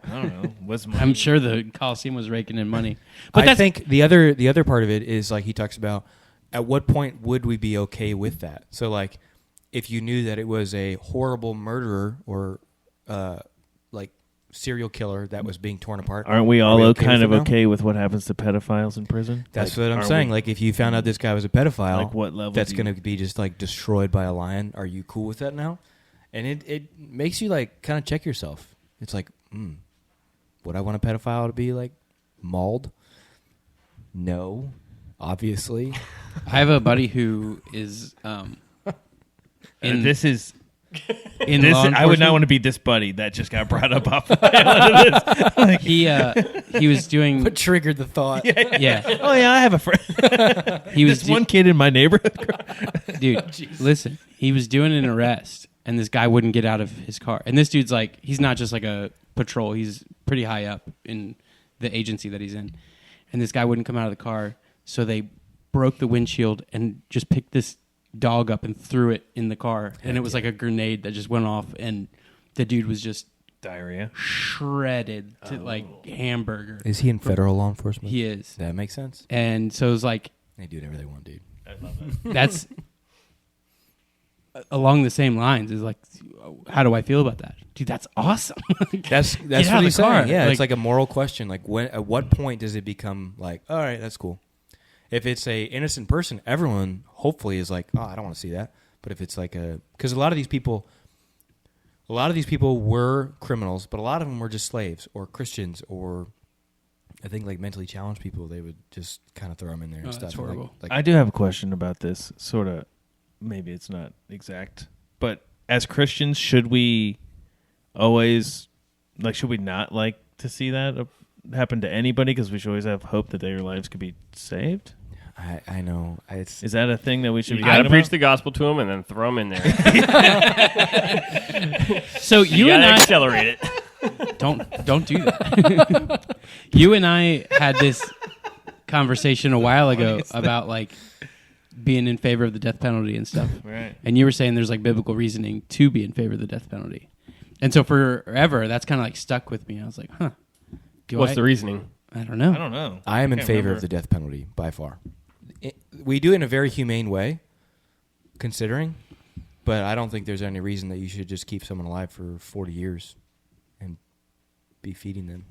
E: I don't know. Was my
C: I'm sure the Coliseum was raking in money. But
B: I
C: that's,
B: think the other part of it is like he talks about at what point would we be okay with that? So like if you knew that it was a horrible murderer or like serial killer that was being torn apart.
E: Aren't we
B: Are
E: all
B: okay
E: kind
B: with
E: of
B: it now?
E: okay with what happens to pedophiles in prison?
B: That's
E: Like,
B: what I'm
E: are
B: saying.
E: we-
B: Like if you found out this guy was a pedophile,
E: like what level?
B: that's
E: do you-
B: going to be just like destroyed by a lion. Are you cool with that now? And it makes you like kind of check yourself. It's like, would I want a pedophile to be like mauled? No. Obviously.
C: I have a buddy who is in
E: this is
C: in
E: this.
C: law
E: I would not
C: enforcement.
E: want to be this buddy that just got brought up off. Like,
C: He was doing
B: What triggered the thought?
C: yeah.
E: oh yeah, I have a friend.
C: He was
E: This one kid in my neighborhood.
C: dude. Listen, he was doing an arrest, and this guy wouldn't get out of his car. And this dude's like, he's not just like a patrol. He's pretty high up in the agency that he's in. And this guy wouldn't come out of the car, so they broke the windshield and just picked this dog up and threw it in the car. And it was like a grenade that just went off, and the dude was just
E: Diarrhea.
C: shredded to like hamburger.
B: Is he in federal law enforcement?
C: He is.
B: That makes sense.
C: And so it was like,
B: They do whatever they want, dude.
E: I love that.
C: that's along the same lines. Is like, how do I feel about that, dude? That's awesome.
B: That's
C: out
B: what
C: of
B: he's
C: the car.
B: saying. Yeah,
C: Like-
B: it's like a moral question. Like, when at what point does it become like, all right, that's cool? If it's a innocent person, everyone hopefully is like, oh, I don't want to see that. But if it's like because a lot of these people were criminals, but a lot of them were just slaves or Christians or I think like mentally challenged people. They would just kind of throw them in there and
C: Oh,
B: stuff.
C: that's
B: Like-
C: horrible.
B: Like,
E: I do have a question about this. Sort of, maybe it's not exact, but as Christians, should we always should we not like to see that happen to anybody? Because we should always have hope that their lives could be saved.
B: I know. It's
E: Is that a thing that we should
A: You
E: be
A: got to
E: talking
A: preach
E: about?
A: the gospel to them and then throw them in there.
C: So you and
A: gotta
C: I
A: accelerate it.
C: don't do that. You and I had this conversation a while ago about like being in favor of the death penalty and stuff.
E: Right.
C: And you were saying there's like biblical reasoning to be in favor of the death penalty. And so forever that's kind of like stuck with me. I was like, huh.
A: What's the reasoning?
C: I don't know.
E: I don't know.
B: I am in
E: Can't
B: favor
E: remember.
B: of the death penalty by far. We do it in a very humane way, considering, but I don't think there's any reason that you should just keep someone alive for 40 years and be feeding them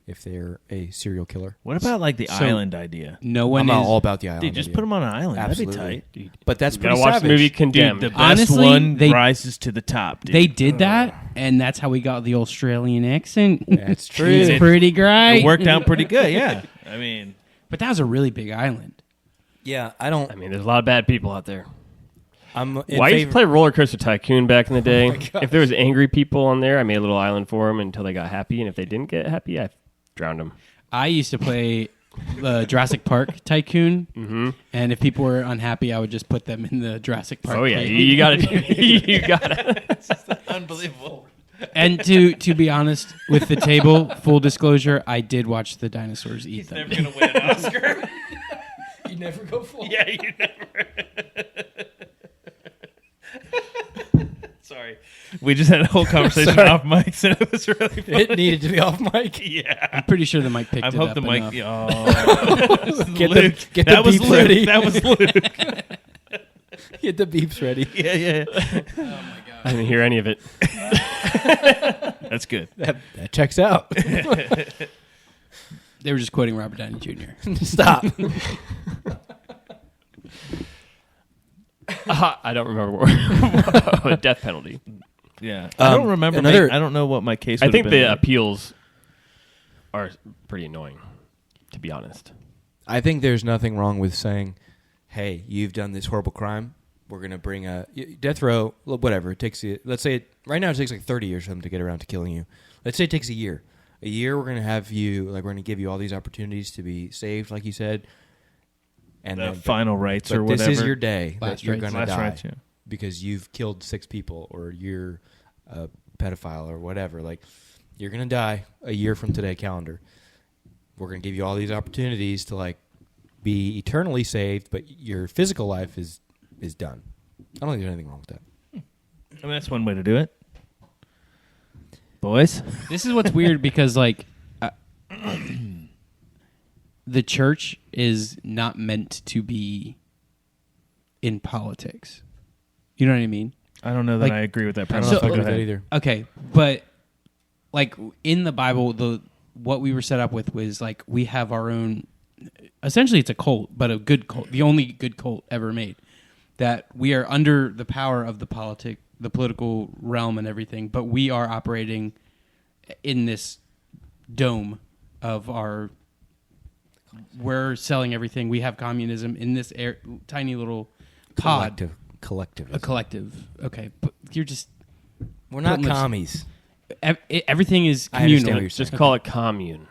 B: if they're a serial killer.
E: What about like the
C: So-
E: island idea?
C: No one
B: I'm
C: is
B: all about the island.
E: Dude, just
B: idea.
E: put them on an island.
B: Absolutely.
E: That'd be tight.
B: But that's
A: You
B: pretty
A: gotta watch
B: savage.
A: the movie
E: Dude,
A: Condemned.
E: the best
C: Honestly,
E: one
C: they-
E: rises to the top, dude.
C: They did that, and that's how we got the Australian accent.
B: That's true.
C: It's pretty great.
E: It worked out pretty good, yeah. I mean,
C: But that was a really big island.
B: Yeah, I don't.
A: I mean, there's a lot of bad people out there.
B: I'm in
A: Why used
B: favor.
A: to play Roller Coaster Tycoon back in the day? If there was angry people on there, I made a little island for them until they got happy, and if they didn't get happy, I drowned them.
C: I used to play Jurassic Park Tycoon, and if people were unhappy, I would just put them in the Jurassic Park.
A: Oh yeah,
C: plane.
A: you got to, you got to.
E: unbelievable.
C: And to be honest, with the table, full disclosure, I did watch the dinosaurs eat them.
E: Never gonna win an Oscar.
B: You never go full.
E: Yeah, you never. Sorry, we just had a whole conversation
B: Sorry.
E: off mics, and it was really fun.
B: It needed to be off mic.
E: Yeah.
C: I'm pretty sure the mic picked
E: I
C: it
E: hope
C: up
E: the mic.
C: enough.
E: Oh,
B: Get the-
E: Luke.
B: get the
E: that was
B: beeps
E: Luke.
B: ready.
E: That was Luke.
B: Get the beeps ready.
E: Yeah, yeah.
A: I didn't hear any of it.
E: That's good.
B: That checks out.
C: They were just quoting Robert Downey Jr.
B: Stop.
A: I don't remember what the death penalty.
E: Yeah, I don't remember.
B: another-
E: I don't know what my case.
A: I
E: would
A: think
E: have
A: the
E: been.
A: appeals are pretty annoying, to be honest.
B: I think there's nothing wrong with saying, "Hey, you've done this horrible crime. We're gonna bring a death row. Whatever it takes you. Let's say right now it takes like 30 years for them to get around to killing you. Let's say it takes a year. A year, we're gonna have you we're gonna give you all these opportunities to be saved, like you said, and
E: the
B: then
E: final rights
B: but
E: or whatever.
B: this is your day
C: Last
B: that you're
C: rites.
B: gonna
E: Last
B: die
E: rights, yeah.
B: because you've killed 6 people or you're a pedophile or whatever. Like you're gonna die a year from today, calendar. We're gonna give you all these opportunities to like be eternally saved, but your physical life is done. I don't think there's anything wrong with that.
E: I mean, that's one way to do it. Boys,
C: This is what's weird because, like, the church is not meant to be in politics. You know what I mean?
E: I don't know that
C: Like-
E: I agree with that.
B: I don't
E: premise.
B: know if I
E: Go
B: agree with that
E: ahead.
B: either.
C: Okay, but like in the Bible, what we were set up with was like we have our own. Essentially, it's a cult, but a good cult, the only good cult ever made. That we are under the power of the political realm and everything, but we are operating in this dome of our we're selling everything. We have communism in this tiny little pod.
B: Collective.
C: A collective. Okay, but you're just
B: We're not
C: putting this-
B: commies.
C: everything is
B: I understand
C: communal.
B: what you're saying.
A: Just call it commune.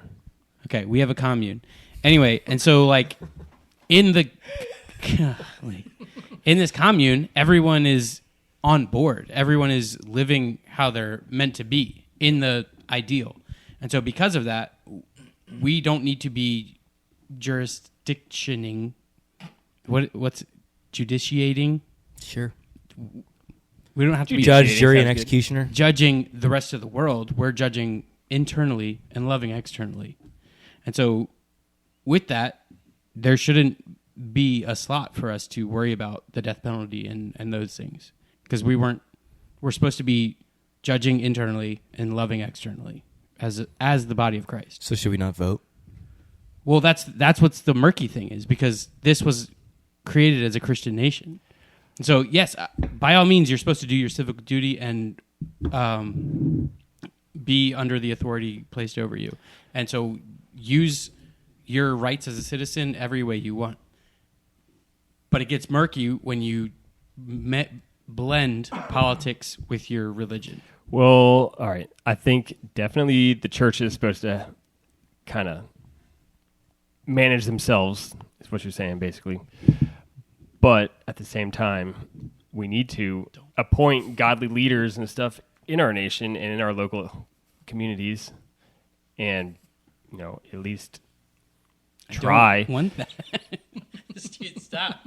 C: Okay, we have a commune. Anyway, and so like in the in this commune, everyone is on board. Everyone is living how they're meant to be in the ideal. And so because of that, we don't need to be jurisdictioning. What's judiciating?
B: Sure.
C: We don't have to be
B: Judge, jury, and
A: sounds good.
B: executioner.
C: judging the rest of the world. We're judging internally and loving externally. And so with that, there shouldn't be a slot for us to worry about the death penalty and those things. Because we're supposed to be judging internally and loving externally as the body of Christ.
B: So should we not vote?
C: Well, that's what's the murky thing is, because this was created as a Christian nation. And so, yes, by all means, you're supposed to do your civic duty and be under the authority placed over you. And so use your rights as a citizen every way you want. But it gets murky when you blend politics with your religion.
A: Well, all right. I think definitely the church is supposed to kind of manage themselves, is what you're saying, basically. But at the same time, we need to appoint godly leaders and stuff in our nation and in our local communities, and at least try.
C: I don't want that. Dude, stop.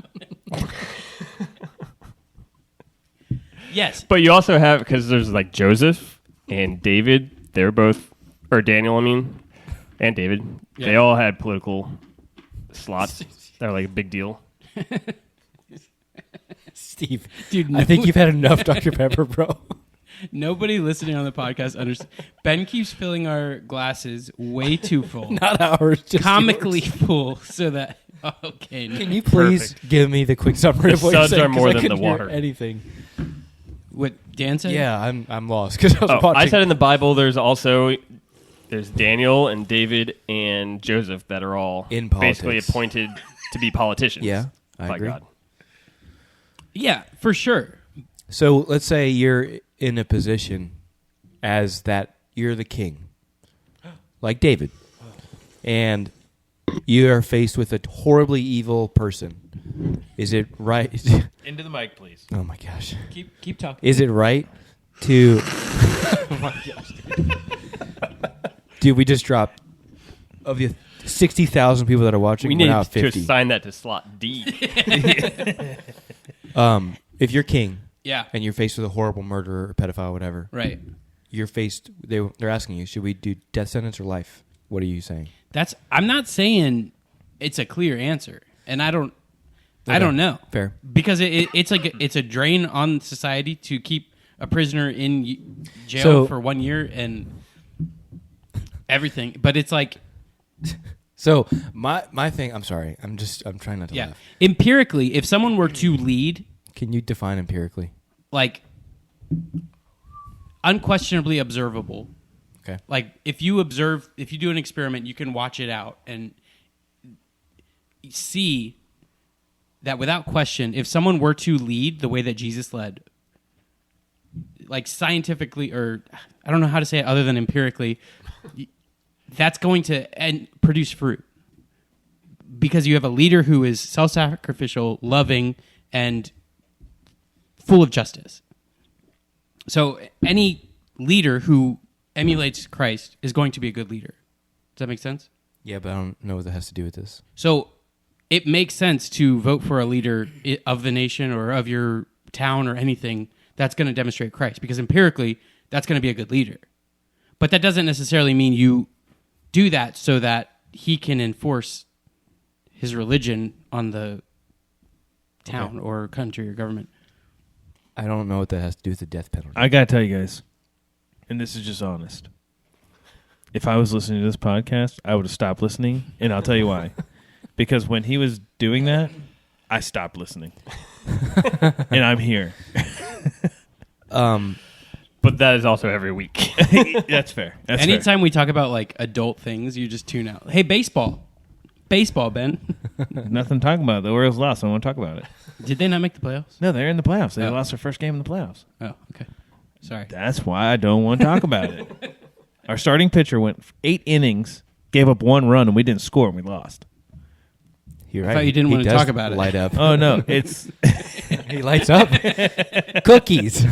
C: Yes.
A: But you also have, because there's like Joseph and David, they're both, or Daniel, and David.
C: Yeah.
A: They all had political slots. They're like a big deal.
B: Steve,
C: Dude,
B: I think you've had enough Dr. Pepper, bro.
C: nobody listening on the podcast understands. Ben keeps filling our glasses way too full.
B: Not ours, just
C: comically
B: yours.
C: full, so that okay.
B: Can you please give me the quick summary
A: The
B: of what you're
A: suds
B: saying?
A: are more
B: 'Cause I
A: than the
B: couldn't hear
A: water.
B: Anything?
C: What Dan said?
B: Yeah, I'm lost because I was watching.
A: I said in the Bible, there's Daniel and David and Joseph that are all
B: In
A: basically
B: politics.
A: appointed to be politicians.
B: Yeah, I
A: by
B: agree.
A: God.
C: Yeah, for sure.
B: So let's say you're in a position as that you're the king, like David, and you are faced with a horribly evil person. Is it right?
E: Into the mic, please.
B: Oh my gosh!
C: Keep talking.
B: Is it right to? Dude, we just dropped of the 60,000 people that are watching.
A: We
B: we're
A: need
B: now at
A: to
B: 50.
A: assign that to slot D.
B: If you're king
C: Yeah.
B: and you're faced with a horrible murderer or pedophile, whatever,
C: Right.
B: you're faced. They're asking you, should we do death sentence or life? What are you saying?
C: I'm not saying it's a clear answer, and I don't know.
B: Fair.
C: Because it's like it's a drain on society to keep a prisoner in jail
B: So-
C: for 1 year and everything. But it's like,
B: So my thing. I'm sorry. I'm trying not to
C: yeah,
B: laugh.
C: empirically, if someone were to lead,
B: Can you define empirically?
C: like, unquestionably observable.
B: Okay.
C: Like, if you do an experiment, you can watch it out and see that without question, if someone were to lead the way that Jesus led, like scientifically, or I don't know how to say it other than empirically, that's going to produce fruit. Because you have a leader who is self-sacrificial, loving, and full of justice. So any leader who emulates Christ is going to be a good leader. Does that make sense?
B: Yeah, but I don't know what that has to do with this.
C: So it makes sense to vote for a leader of the nation or of your town or anything that's going to demonstrate Christ, because empirically that's going to be a good leader. But that doesn't necessarily mean you do that so that he can enforce his religion on the town or country or government.
B: I don't know what that has to do with the death penalty.
E: I gotta tell you guys, and this is just honest. If I was listening to this podcast, I would have stopped listening, and I'll tell you why. Because when he was doing that, I stopped listening, and I'm here.
A: But that is also every week.
E: That's fair. That's
C: Anytime we talk about like adult things, you just tune out. Hey, baseball. Baseball, Ben.
E: Nothing to talk about. The Orioles lost. I don't want to talk about it.
C: Did they not make the playoffs?
E: No, they're in the playoffs. They
C: Oh.
E: lost their first game in the playoffs.
C: Oh, okay. Sorry.
E: That's why I don't want to talk about it. Our starting pitcher went 8 innings, gave up 1 run, and we didn't score, and we lost.
B: You're
C: I thought you didn't want to
B: does
C: talk about it.
B: Light up.
E: Oh, no. It's
B: He lights up. Cookies.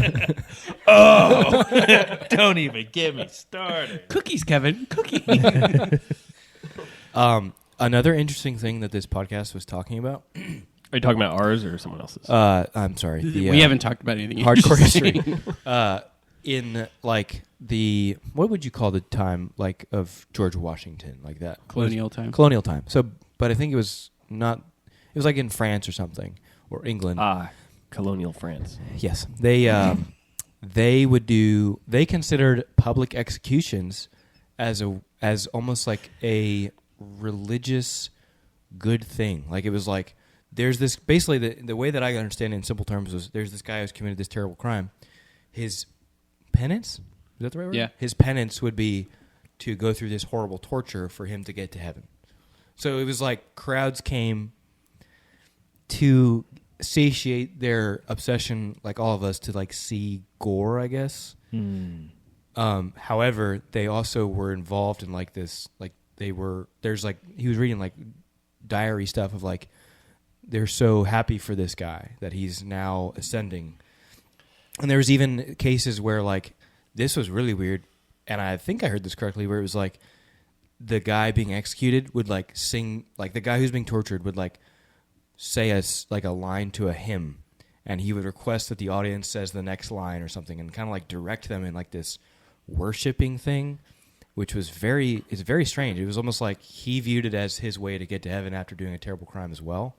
E: don't even get me started.
C: Cookies, Kevin. Cookies.
B: Another interesting thing that this podcast was talking about.
A: Are you talking about ours or someone else's?
B: I'm sorry. The,
C: we haven't talked about anything.
B: hardcore
C: interesting.
B: history. In like the what would you call the time like of George Washington, like that
C: Colonial time.
B: colonial time. So, but I think it was not. It was like in France or something or England.
A: Colonial France.
B: Yes, they would do. They considered public executions as almost like a religious good thing. Like it was like there's this basically the way that I understand it in simple terms was there's this guy who's committed this terrible crime. His penance, is that the right word?
C: Yeah.
B: His penance would be to go through this horrible torture for him to get to heaven. So it was like crowds came to satiate their obsession, like all of us, to like see gore, I guess. However, they also were involved in like this, like there's like, he was reading like diary stuff of like, they're so happy for this guy that he's now ascending. And there was even cases where like, this was really weird. And I think I heard this correctly, where it was like the guy being executed would like sing, like the guy who's being tortured would like say like a line to a hymn, and he would request that the audience says the next line or something, and kind of like direct them in like this worshiping thing, which was very strange. It was almost like he viewed it as his way to get to heaven after doing a terrible crime as well.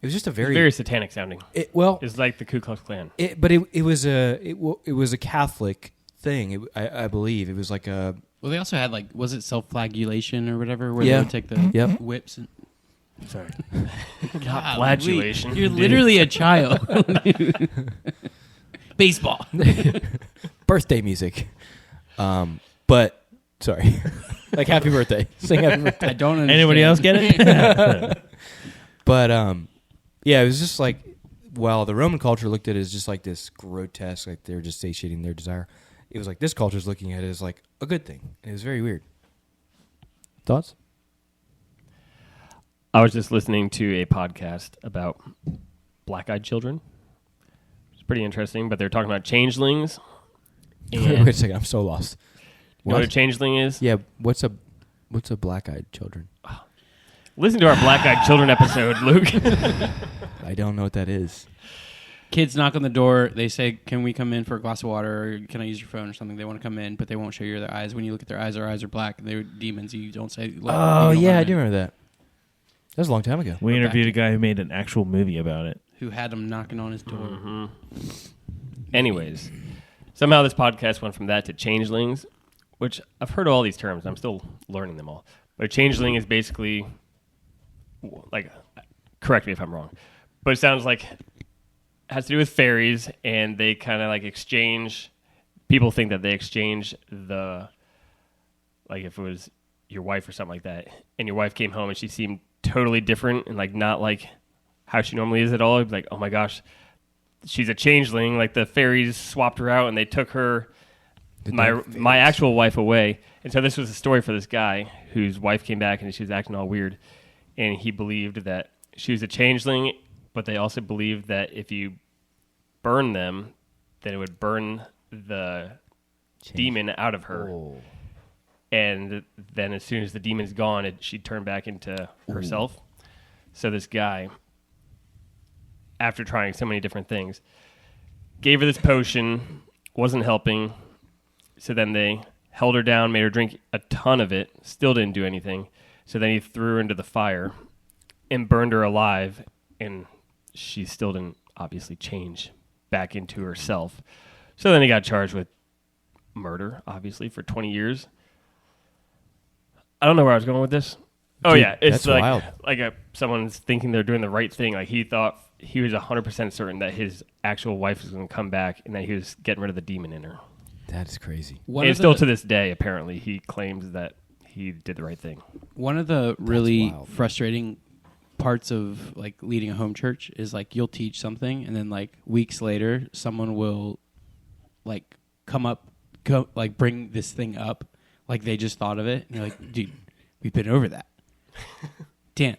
B: It was just a very
A: satanic sounding.
B: Well,
A: It's like the Ku Klux Klan.
B: but it was a Catholic thing. I believe it was like a
C: Well, they also had like, was it self-flagellation or whatever, where
B: Yeah.
C: they would take the
B: Yep.
C: whips and.
A: Sorry.
C: God,
A: flagellation.
C: You're literally a child. Baseball.
B: birthday music. But sorry, like happy birthday, sing happy birthday.
C: I don't understand.
E: Anybody else get it?
B: But yeah, it was just like, while the Roman culture looked at it as just like this grotesque, like they're just satiating their desire, it was like this culture's looking at it as like a good thing. And it was very weird. Thoughts?
A: I was just listening to a podcast about black-eyed children. It's pretty interesting, but they're talking about changelings.
B: Wait
A: And
B: a second, I'm so lost.
A: you know what a changeling is?
B: Yeah, what's a black-eyed children?
A: Listen to our black-eyed children episode, Luke.
B: I don't know what that is.
C: Kids knock on the door. They say, "Can we come in for a glass of water? Or can I use your phone or something?" They want to come in, but they won't show you their eyes. When you look at their eyes are black. They're demons. You don't say.
B: Oh yeah, I do remember that. That was a long time ago.
E: We interviewed a guy who made an actual movie about it.
C: Who had them knocking on his door?
A: Mm-hmm. Anyways, somehow this podcast went from that to changelings, which I've heard all these terms. I'm still learning them all. But a changeling is basically, like, correct me if I'm wrong, but it sounds like it has to do with fairies, and they kind of like exchange. People think that they exchange the, like, if it was your wife or something like that, and your wife came home and she seemed totally different and like not like how she normally is at all. It'd be like, oh my gosh, she's a changeling. Like the fairies swapped her out and they took her, my actual wife, away. And so this was a story for this guy whose wife came back and she was acting all weird, and he believed that she was a changeling, but they also believed that if you burn them, then it would burn the demon out of her.
B: Oh.
A: And then as soon as the demon's gone, she'd turn back into herself. So this guy, after trying so many different things, gave her this potion, wasn't helping. So then they held her down, made her drink a ton of it, still didn't do anything. So then he threw her into the fire and burned her alive, and she still didn't obviously change back into herself. So then he got charged with murder, obviously, for 20 years. I don't know where I was going with this. Oh,
B: Dude,
A: yeah. It's
B: that's
A: like
B: wild.
A: Someone's thinking they're doing the right thing. Like he thought he was 100% certain that his actual wife was going to come back and that he was getting rid of the demon in her.
B: That is crazy.
C: One
A: And
C: of
A: still
C: the-
A: to this day, apparently, he claims that he did the right thing.
C: One of the really
B: wild.
C: frustrating parts of like leading a home church is like you'll teach something and then like weeks later someone will like like bring this thing up like they just thought of it and you're like, dude, we've been over that. Dan,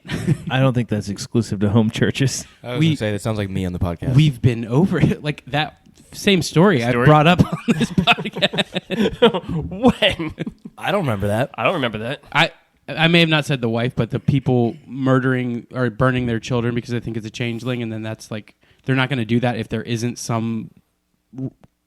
E: I don't think that's exclusive to home churches.
B: I was going to say, that sounds like me on the podcast.
C: we've been over it. Like that same story I brought up on this podcast.
A: When?
B: I don't remember that.
A: I don't remember that.
C: I may have not said the wife, but the people murdering or burning their children because they think it's a changeling, and then that's like they're not going to do that if there isn't some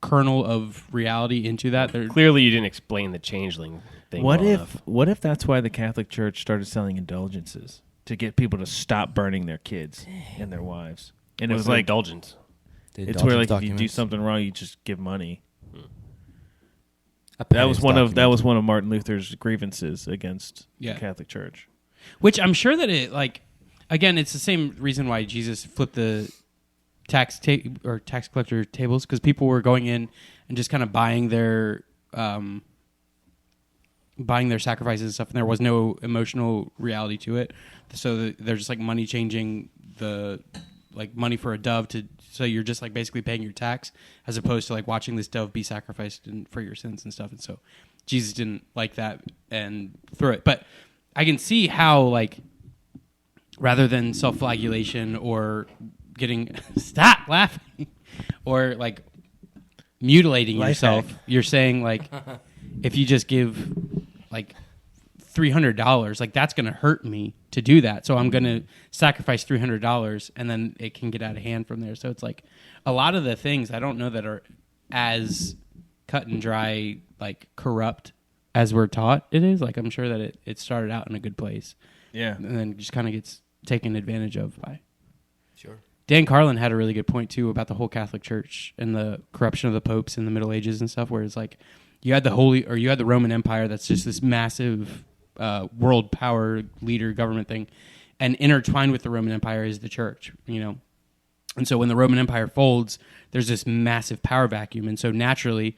C: kernel of reality into that.
A: Clearly, you didn't explain the changeling thing.
E: What
A: well
E: if
A: enough.
E: what if that's why the Catholic Church started selling indulgences to get people to stop burning their kids and their wives? And it
A: What's
E: was
A: an
E: like
A: indulgence?
E: it's where like if you do something wrong, you just give money. That was one of Martin Luther's grievances against the Catholic Church.
C: Which I'm sure that it like again, it's the same reason why Jesus flipped the tax collector tables because people were going in and just kind of buying their sacrifices and stuff, and there was no emotional reality to it. So they're just like money changing the like money for a dove so you're just like basically paying your tax as opposed to like watching this dove be sacrificed for your sins and stuff. And so Jesus didn't like that and threw it. But I can see how like rather than self-flagellation or getting stop laughing or like mutilating yourself, you're saying like if you just give like $300, like that's going to hurt me to do that. So I'm going to sacrifice $300 and then it can get out of hand from there. So it's like a lot of the things I don't know that are as cut and dry, like corrupt as we're taught it is. Like I'm sure that it started out in a good place.
E: Yeah.
C: And then just kind of gets taken advantage of by.
B: Sure.
C: Dan Carlin had a really good point too about the whole Catholic Church and the corruption of the popes in the Middle Ages and stuff, where it's like you had the Roman Empire that's just this massive world power leader government thing, and intertwined with the Roman Empire is the church, you know. And so when the Roman Empire folds, there's this massive power vacuum, and so naturally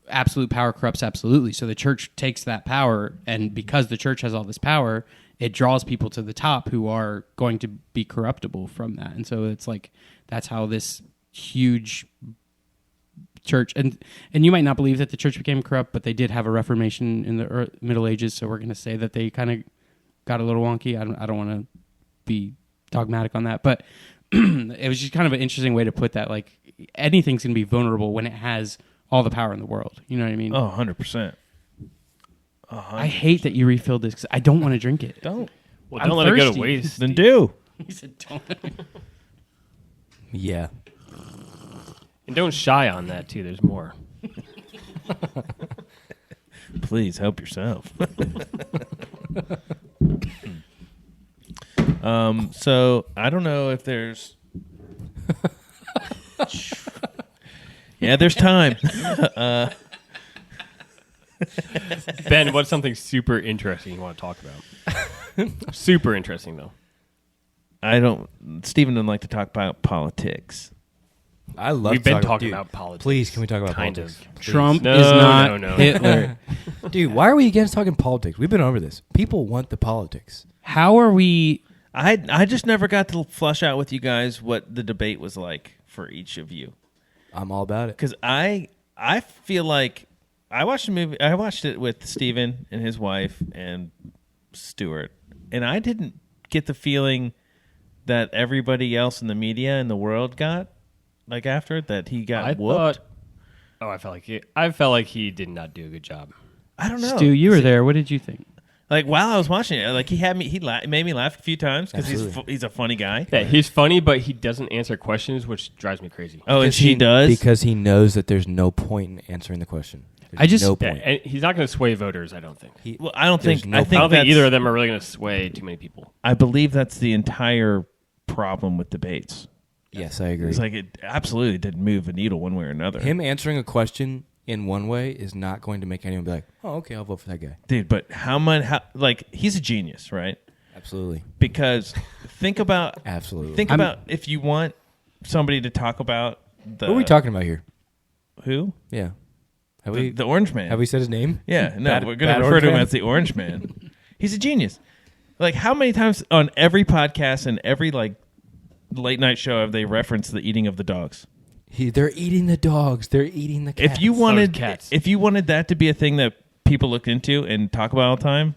C: absolute power corrupts absolutely. So the church takes that power, and because the church has all this power, it draws people to the top who are going to be corruptible from that. And so it's like that's how this huge church, and you might not believe that the church became corrupt, but they did have a reformation in the Middle Ages, so we're going to say that they kind of got a little wonky. I don't want to be dogmatic on that, but it was just kind of an interesting way to put that. Like anything's going to be vulnerable when it has all the power in the world. You know what I mean?
E: Oh, 100%.
C: I hate that you refilled this because I don't want to drink it.
E: Don't.
A: Well, don't let it go to waste.
E: Then do.
C: He said don't.
B: Yeah.
A: And don't shy on that, too. There's more.
E: Please help yourself. So I don't know if there's. Yeah, there's time.
A: Ben, what's something super interesting you want to talk about? Super interesting, though.
E: Stephen doesn't like to talk about politics.
B: I love
A: We've been
B: talking
A: talking about politics.
B: Please, can we talk about
A: Kind
B: politics?
A: of.
C: Trump
A: No,
C: is not
A: no.
C: Hitler.
B: Dude, why are we against talking politics? We've been over this. People want the politics.
C: How are we?
E: I just never got to flush out with you guys what the debate was like for each of you.
B: I'm all about it.
E: Because I feel like I watched the movie. I watched it with Steven and his wife and Stuart, and I didn't get the feeling that everybody else in the media in the world got like after it, that he got whooped.
A: I felt like he did not do a good job.
E: I don't know.
C: Stu, you were there. What did you think?
E: Like while I was watching it, like he made me laugh a few times because he's a funny guy.
A: Yeah, he's funny, but he doesn't answer questions, which drives me crazy.
E: Oh, and she does?
B: Because he knows that there's no point in answering the question. No
A: Yeah,
B: point.
A: and he's not going to sway voters, I don't think.
E: Well, I don't think.
B: no
E: I
A: I
E: think
A: don't think
E: that's-
A: either of them are really going to sway too many people.
E: I believe that's the entire problem with debates.
B: Yes, I agree.
E: It's like it absolutely didn't move a needle one way or another.
B: Him answering a question in one way is not going to make anyone be like, "Oh, okay, I'll vote for that guy."
E: Dude, but like he's a genius, right?
B: Absolutely.
E: Because think about
B: Absolutely.
E: about if you want somebody to talk about the
B: Who are we talking about here?
E: who?
B: Yeah.
E: The Orange Man.
B: Have we said his name?
E: Yeah, no,
B: Bad-
E: we're going
B: bad
E: to refer to him
B: Orange Man?
E: as the Orange Man. He's a genius. Like, how many times on every podcast and every like late night show have they referenced the eating of the dogs?
B: They're eating the dogs. They're eating the cats.
E: If you wanted
A: cats.
E: if you wanted that to be a thing that people look into and talk about all the time,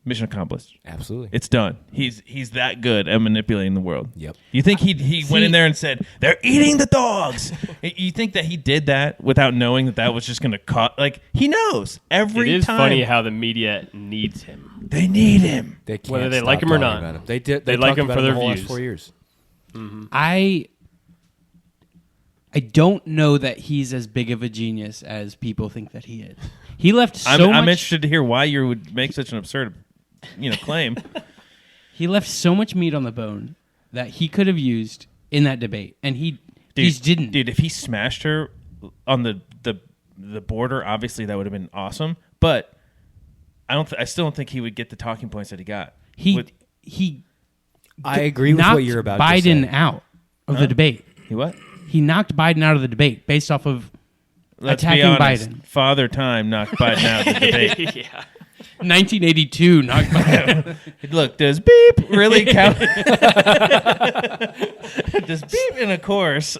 E: mission accomplished.
B: Absolutely.
E: It's done. He's that good at manipulating the world.
B: Yep.
E: You think he went in there and said, "They're eating the dogs"? You think that he did that without knowing that was just going to cause? Like, he knows every
A: It is
E: time.
A: funny how the media needs him.
E: They need him.
B: They can't
A: Whether they
B: stop
A: like him or
B: talking
A: not.
B: about him. They did.
A: They like
B: talked
A: him
B: about
A: for
B: the
A: their
B: whole last
A: views.
B: 4 years.
C: I don't know that he's as big of a genius as people think that he is. He left so
E: I'm
C: much.
E: interested to hear why you would make such an absurd, claim.
C: He left so much meat on the bone that he could have used in that debate, and he just didn't.
E: Dude, if he smashed her on the border, obviously that would have been awesome. But I still don't think he would get the talking points that he got.
C: He
B: I agree with
C: knocked
B: what you're about
C: Biden
B: to say.
C: out of the debate.
E: He what?
C: He knocked Biden out of the debate based off of
E: Let's
C: attacking
E: be honest.
C: Biden.
E: Father Time knocked Biden out of the debate.
A: Yeah.
C: 1982 knocked Biden out.
E: Look, does beep really count? Does beep in a corpse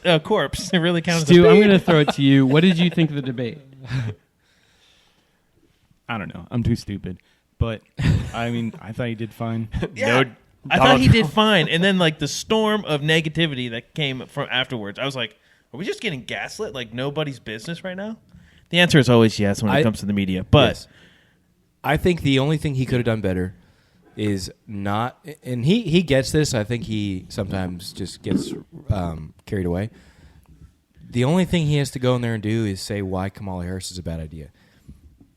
E: really count as a
C: Stu,
E: beep?
C: I'm going to throw it to you. What did you think of the debate?
F: I don't know. I'm too stupid. But, I mean, I thought he did fine.
E: Yeah.
A: No,
E: I thought
A: Donald
E: he did
A: Trump.
E: fine, and then like the storm of negativity that came from afterwards, I was like, "Are we just getting gaslit like nobody's business right now?" The answer is always yes when it comes to the media, but
B: Yes. I think the only thing he could have done better is not, and he gets this. I think he sometimes just gets carried away. The only thing he has to go in there and do is say why Kamala Harris is a bad idea.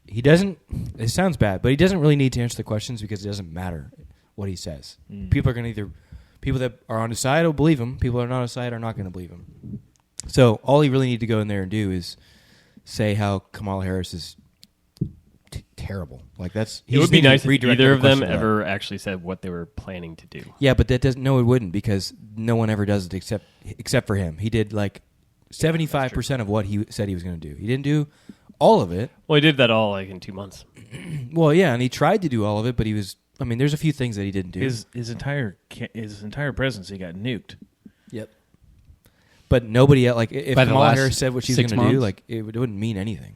B: He doesn't. It sounds bad, but he doesn't really need to answer the questions because it doesn't matter what he says. People are going to people that are on his side will believe him. People that are not on his side are not going to believe him. So all he really needs to go in there and do is say how Kamala Harris is terrible. Like that's.
A: It would be nice if either of them ever actually said what they were planning to do.
B: Yeah, but that doesn't. No, it wouldn't because no one ever does it except for him. He did like 75% of what he said he was going to do. He didn't do all of it.
A: Well, he did that all like in 2 months.
B: Well, yeah, and he tried to do all of it, but he was. I mean, there's a few things that he didn't do.
E: his entire presidency got nuked.
B: Yep. But nobody else, like if
C: By the
B: Kamala
C: last
B: Harris said what she's
C: 6
B: going to do,
C: months?
B: like it wouldn't mean anything.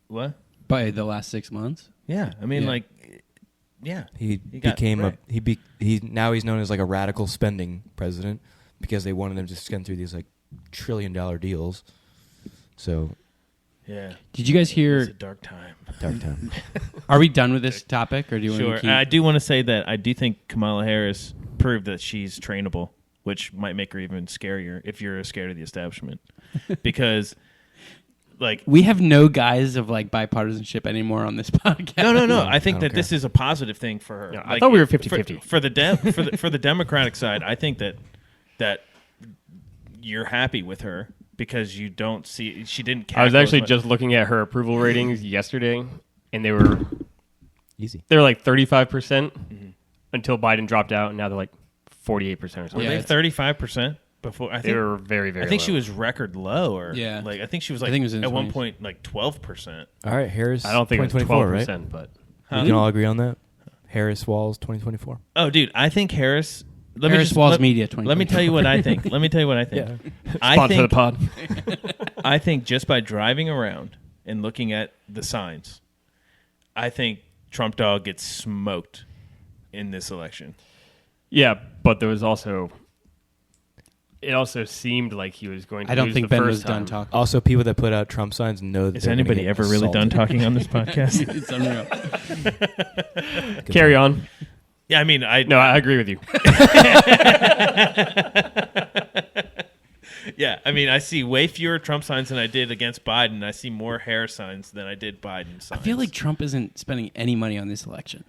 E: What?
C: By the last 6 months?
E: Yeah, I mean,
C: Yeah.
E: like, yeah,
B: He
E: got-
B: became
E: right.
B: now he's known as like a radical spending president because they wanted him to spend through these like $1 trillion deals. So
E: yeah.
C: Did you guys
E: It's a
C: hear?
E: dark time.
B: dark time.
C: Are we done with this topic, or do you want
E: Sure.
C: to keep?
E: I do want to say that I do think Kamala Harris proved that she's trainable, which might make her even scarier if you're scared of the establishment, because. Like
C: We have no guise of like bipartisanship anymore on this podcast.
E: no. I think
B: I
E: that
B: don't
E: this is a positive thing for her.
A: Yeah, I thought we were 50-50.
E: for the Democratic side. I think that you're happy with her because you don't see she didn't.
A: I was
E: cackle as
A: actually
E: much.
A: just looking at her approval ratings yesterday, and they were
B: Easy.
A: like 35% until Biden dropped out, and now they're like 48% or something.
E: Were
C: Yeah,
E: they 35% before? I
A: They
E: think
A: were very, very
E: I think
A: low.
E: she was record low, or
C: Yeah.
E: like I think she was like
C: I think it was in the
E: at one
C: 20s.
E: point like 12%.
B: All right, Harris.
A: I don't think it was
B: 2024,
A: 12%,
B: right?
A: but
B: We can all agree on that. Harris Walls 2024.
E: Oh, dude, I think Harris.
C: Harris Walls Media 2024.
E: Let me tell you what I think. Let me tell you what I think. I
A: sponsor
E: think
A: the pod.
E: I think just by driving around and looking at the signs, I think Trump dog gets smoked in this election.
A: Yeah, but there was also. It also seemed like he was going to.
C: I don't
A: lose
C: think
A: the
C: Ben
A: first
C: was done
A: time.
C: talking.
B: Also, people that put out Trump signs know that
E: Is
B: they're gonna
E: anybody
B: get
E: ever really done
B: assaulted.
E: talking on this podcast?
C: It's unreal.
A: Carry on.
E: Yeah, I mean,
A: No, I agree with you.
E: yeah, I mean, I see way fewer Trump signs than I did against Biden. I see more Harris signs than I did Biden signs.
C: I feel like Trump isn't spending any money on this election.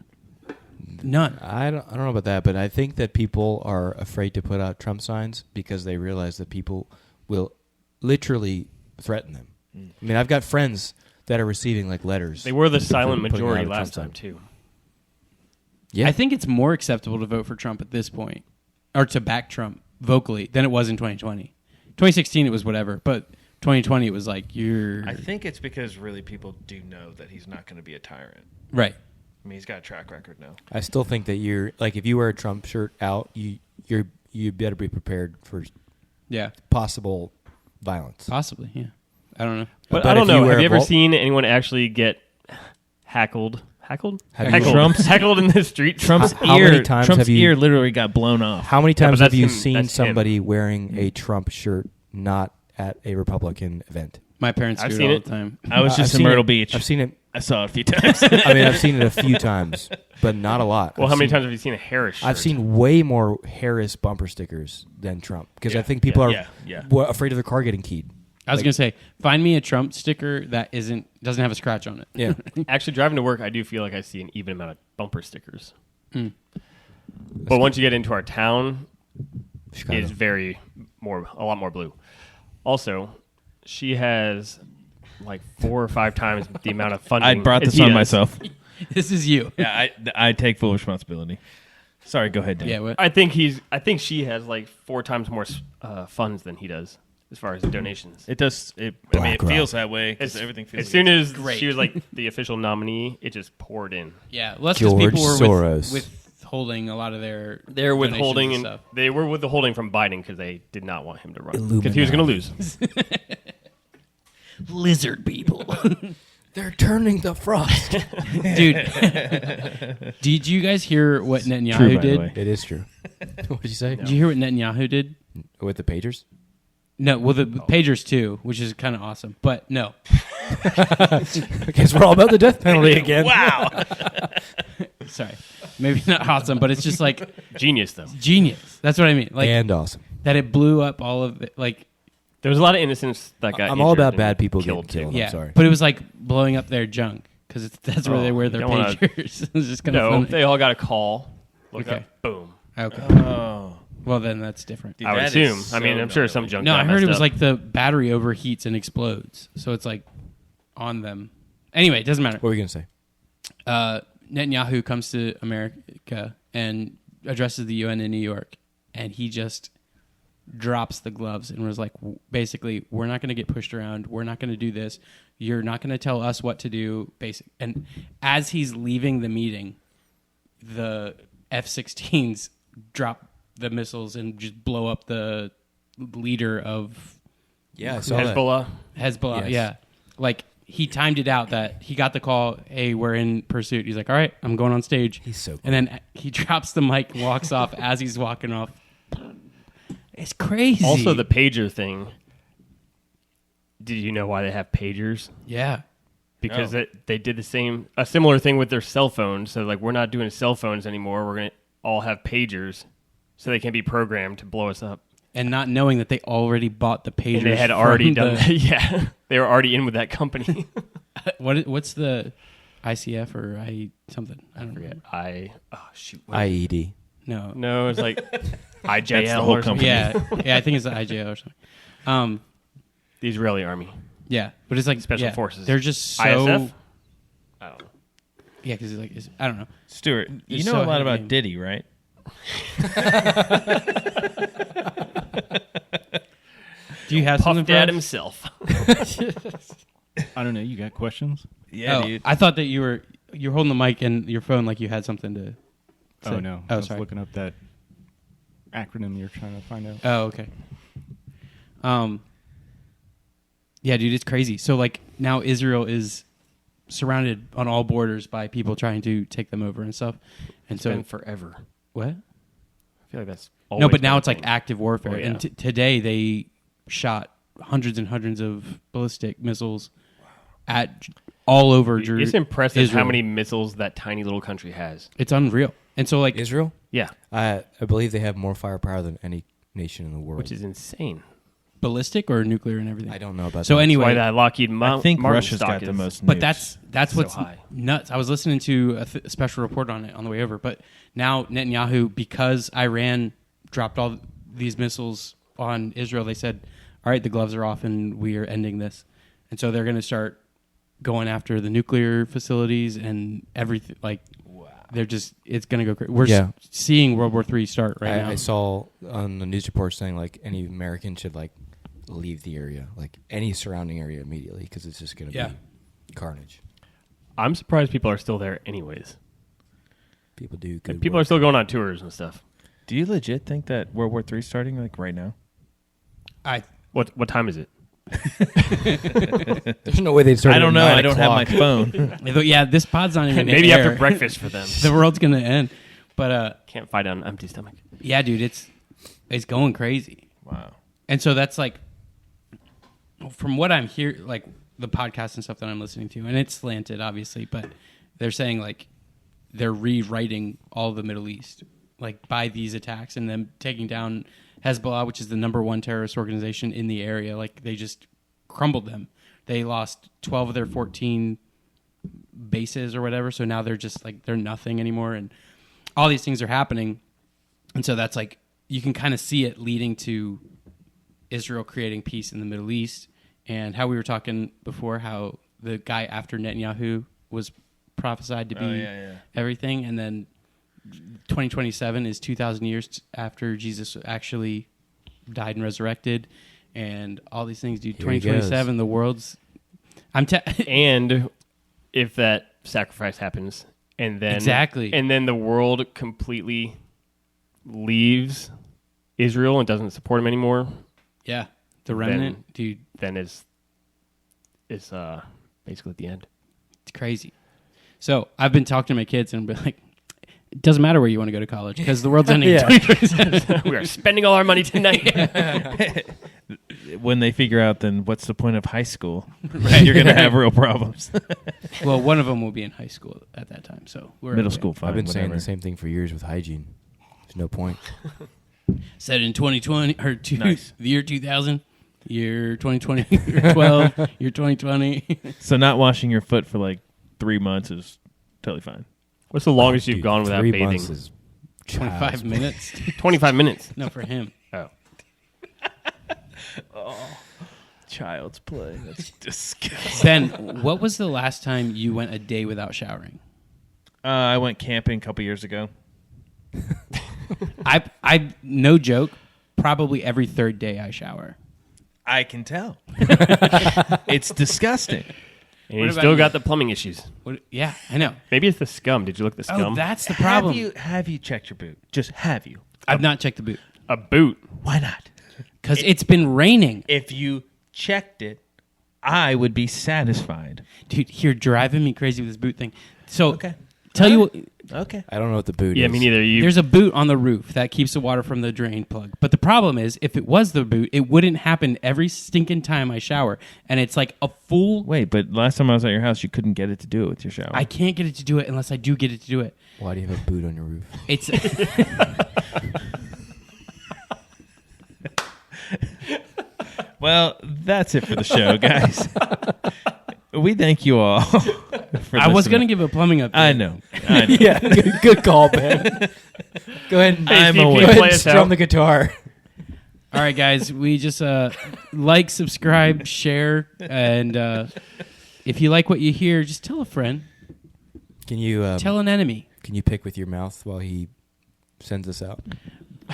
C: None.
B: I don't know about that, but I think that people are afraid to put out Trump signs because they realize that people will literally threaten them. I mean, I've got friends that are receiving like letters.
A: They were the
B: for
A: silent
B: putting out
A: majority
B: a Trump
A: last
B: sign.
A: time too.
B: Yeah,
C: I think it's more acceptable to vote for Trump at this point, or to back Trump vocally, than it was in 2020. 2016, it was whatever, but 2020, it was like you're
E: I think it's because really people do know that he's not going to be a tyrant.
C: right.
E: I mean, he's got a track record now.
B: I still think that you're like if you wear a Trump shirt out, you better be prepared for
C: Yeah,
B: possible violence.
C: possibly. Yeah, I don't know.
A: But
B: But
A: I don't
B: if you
A: know.
B: wear
A: Have
B: a
A: you ever
B: vault-
A: seen anyone actually get heckled? Heckled?
B: Have you-
A: Heckled.
E: Trump's-
A: heckled in the street.
E: Trump's
B: How
E: ear,
B: many times
E: Trump's
B: have you-
E: ear literally got blown off.
B: How many
A: Yeah,
B: times
A: but
B: have you
A: that's him.
B: seen
A: That's him.
B: somebody wearing a Trump shirt not at a Republican event?
C: My parents
A: I've
C: do it
A: seen
C: all
A: it.
C: the time.
E: I was
B: I've
E: just in
B: seen
E: Myrtle
B: it-
E: Beach.
B: I've seen it.
E: I saw it a few times.
B: I mean, I've seen it a few times, but not a lot.
A: Well,
B: I've
A: how many
B: seen-
A: times have you seen a Harris shirt?
B: I've seen way more Harris bumper stickers than Trump because I
A: Yeah,
B: think people
E: yeah,
B: are
E: yeah.
B: afraid of their car getting keyed.
C: I was
B: Like-
C: gonna say, find me a Trump sticker that doesn't have a scratch on it.
B: Yeah,
A: Actually, driving to work, I do feel like I see an even amount of bumper stickers.
C: Hmm.
A: But once you get into our town,
B: Chicago.
A: it's a lot more blue. Also, she has like 4 or 5 times the amount of funding.
E: I brought
A: as
E: this
A: he
E: on
A: does.
E: myself.
C: This is you.
E: Yeah, I take full responsibility. Sorry, go ahead, Dan.
C: Yeah. What?
A: I think she has like 4 times more funds than he does as far as donations.
E: It does. I mean, it
B: BlackRock.
E: feels that way because everything feels.
A: As soon as
C: Great.
A: she was like the official nominee, it just poured in.
C: Yeah. Well, that's because
B: George
C: people were
B: Soros.
C: withholding a lot of their.
A: They're
C: donations
A: withholding, and
C: stuff.
A: they were withholding from Biden because they did not want him to run
B: Illuminati.
A: because he was going to lose.
C: Lizard people.
B: They're turning the frost.
C: Dude, did you guys hear what Netanyahu
E: True, by the
C: did?
E: way.
B: It is true. What did you say?
C: Did you hear what Netanyahu did?
B: With the pagers?
C: No, well, the pagers too, which is kind of awesome. But no,
B: I guess we're all about the death penalty again.
E: Wow.
C: sorry, maybe not awesome, but it's just like
A: Genius, though.
C: genius. That's what I mean. Like
B: And awesome.
C: that it blew up all of it. Like
A: There was a lot of innocents that got
B: I'm all
A: injured
B: about
A: and
B: bad people
A: killed
B: getting killed.
A: too.
C: yeah,
B: I'm sorry.
C: but it was like blowing up their junk because that's where
A: Oh,
C: they wear
A: you
C: their
A: don't wanna-
C: pagers. It was just kind of
A: No,
C: funny.
A: they all got a call. Look
C: Okay.
A: up, boom.
C: Okay,
E: Oh.
C: well then that's different.
E: Dude,
A: I would
E: that is
A: assume. I mean,
E: so
A: I'm sure some
E: gnarly.
A: junk.
C: No,
A: got
C: I heard
A: messed
C: it was
A: up.
C: like the battery overheats and explodes, so it's like on them. Anyway, it doesn't matter.
B: What were you going to say?
C: Netanyahu comes to America and addresses the UN in New York, and he just drops the gloves and was like, basically, we're not going to get pushed around. We're not going to do this. You're not going to tell us what to do. Basic. And as he's leaving the meeting, the F-16s drop the missiles and just blow up the leader of
B: Yeah, I saw that.
A: Hezbollah.
C: Hezbollah.
B: Yes.
C: Yeah, like he timed it out that he got the call. Hey, we're in pursuit. He's like, all right, I'm going on stage.
B: He's so cool.
C: And then he drops the mic, walks off as he's walking off. It's crazy.
A: Also, the pager thing. Did you know why they have pagers?
C: yeah,
A: Because
E: No.
A: they did a similar thing with their cell phones. So like, we're not doing cell phones anymore. We're gonna all have pagers, so they can be programmed to blow us up.
C: and not knowing that they already bought the pagers.
A: And they had already
C: from
A: done that. Yeah, they were already in with that company.
C: What's the ICF or I something? I don't
A: Forget.
C: forget.
B: IED.
C: No.
A: No, it's like IJL
E: That's the whole
A: or something.
E: company.
C: Yeah, I think it's the IJO or something.
A: The Israeli army.
C: Yeah, but it's like
A: Special
C: yeah,
A: forces.
C: They're just so
A: ISF? I don't know.
C: yeah, because I don't know.
E: Stuart, you
C: It's
E: know
C: so
E: a lot about
C: heavy.
E: Diddy, right?
C: Do you have
A: Puff
C: something for
A: Dad
C: us?
A: himself.
F: I don't know. You got questions?
E: Yeah,
C: Oh,
E: dude.
C: I thought that you were holding the mic and your phone like you had something to.
F: Oh
C: say.
F: no.
C: Oh,
F: I was
C: sorry.
F: looking up that acronym you're trying to find out.
C: Oh, okay. Yeah, dude, it's crazy. So like now Israel is surrounded on all borders by people trying to take them over and stuff. And
A: It's
C: so
A: been forever.
C: what?
A: I feel like that's
C: No,
A: always
C: but now
A: been
C: it's like
A: a thing.
C: active warfare.
A: Oh, yeah.
C: And today they shot hundreds and hundreds of ballistic missiles at all over Jerusalem.
A: It's impressive
C: Israel.
A: how many missiles that tiny little country has.
C: It's unreal. And so like
B: Israel?
A: Yeah,
B: I believe they have more firepower than any nation in the world.
A: which is insane.
C: ballistic or nuclear and everything.
B: I don't know about
C: So
B: that.
A: Why
C: anyway,
A: that Lockheed
E: I think
A: Martin
E: Russia's
A: stock
E: got the
A: is-
E: most.
C: but
E: nukes.
C: that's
A: So
C: what's
A: high.
C: nuts. I was listening to a special report on it on the way over, but now Netanyahu, because Iran dropped all these missiles on Israel, they said, all right, the gloves are off and we are ending this. And so they're going to start going after the nuclear facilities and everything. Like, they're just, it's going to go crazy. We're
B: Yeah.
C: seeing World War III start right now.
B: I saw on the news report saying like any American should like leave the area, like any surrounding area immediately, because it's just going to be carnage.
A: I'm surprised people are still there anyways.
B: People do good
A: And people
B: work.
A: are still going on tours and stuff.
E: Do you legit think that World War III is starting like right now?
A: What time is it?
B: There's no way they'd start.
E: I don't know.
B: At 9
E: I don't have my
B: o'clock.
E: phone.
C: Yeah, this pod's not even
A: Maybe
C: air.
A: after breakfast for them.
C: The world's gonna end. But
A: Can't fight on an empty stomach.
C: yeah, dude, it's going crazy.
E: Wow.
C: And so that's like, from what I'm hearing, like the podcast and stuff that I'm listening to, and it's slanted, obviously, but they're saying like they're rewriting all of the Middle East, like by these attacks and them taking down Hezbollah, which is the number one terrorist organization in the area. Like they just crumbled them. They lost 12 of their 14 bases or whatever. So now they're just like, they're nothing anymore. And all these things are happening. And so that's like, you can kind of see it leading to Israel creating peace in the Middle East. And how we were talking before, how the guy after Netanyahu was prophesied to be everything. And then 2027 is 2,000 years after Jesus actually died and resurrected. And all these things, dude.
B: Here he
C: 2027, the world's...
A: And if that sacrifice happens, and then
C: Exactly.
A: and then the world completely leaves Israel and doesn't support him anymore,
C: Yeah. The remnant, dude.
A: then it's basically at the end.
C: It's crazy. So I've been talking to my kids and been like, it doesn't matter where you want to go to college because the world's ending in 2027.
A: We are spending all our money tonight.
E: When they figure out, then what's the point of high school? You're going to have real problems.
C: Well, one of them will be in high school at that time. So we're
E: Middle
C: okay.
E: school, fine.
B: I've been saying
E: whatever.
B: the same thing for years with hygiene. There's no point.
C: Said in 2020 or
E: Nice.
C: the year 2000, year 2020, year 12, year 2020.
E: So not washing your foot for like 3 months is totally fine.
A: What's the longest
B: Dude,
A: you've gone without
B: 3
A: bathing?
B: months is
C: 25 minutes.
A: 25 minutes.
C: No, for him.
A: Oh.
E: Child's play. That's disgusting.
C: Ben, what was the last time you went a day without showering?
E: I went camping a couple years ago.
C: I no joke, probably every third day I shower.
E: I can tell. It's disgusting.
A: And
C: What
A: you
C: about
A: still
C: you?
A: got the plumbing issues.
C: What, yeah, I know.
A: Maybe it's the scum. Did you look at the scum?
C: Oh, that's the problem.
E: Have you checked your boot? Just have you?
C: I've not checked the boot
A: A boot.
E: Why not?
C: because it's been raining.
E: If you checked it, I would be satisfied.
C: Dude, you're driving me crazy with this boot thing. So,
E: Okay.
C: tell you what,
E: Okay.
B: I don't know what the boot
A: Yeah,
B: is.
A: me neither.
C: there's a boot on the roof that keeps the water from the drain plug. But the problem is, if it was the boot, it wouldn't happen every stinking time I shower. And it's like a full...
E: Wait, but last time I was at your house, you couldn't get it to do it with your shower.
C: I can't get it to do it unless I do get it to do it.
B: Why do you have a boot on your roof?
C: It's...
E: Well, that's it for the show, guys. We thank you all. For
C: I was
E: listening.
C: going to give a plumbing update.
E: I know.
B: Yeah, good call, Ben. Go ahead and,
A: Hey,
E: I'm
A: Steve,
E: aware.
A: can
B: go
A: you
B: ahead
A: play
B: and
A: us
B: strum
A: out?
B: the guitar.
C: All right, guys. We just like, subscribe, share, and if you like what you hear, just tell a friend.
B: Can you
C: Tell an enemy.
B: can you pick with your mouth while he sends us out?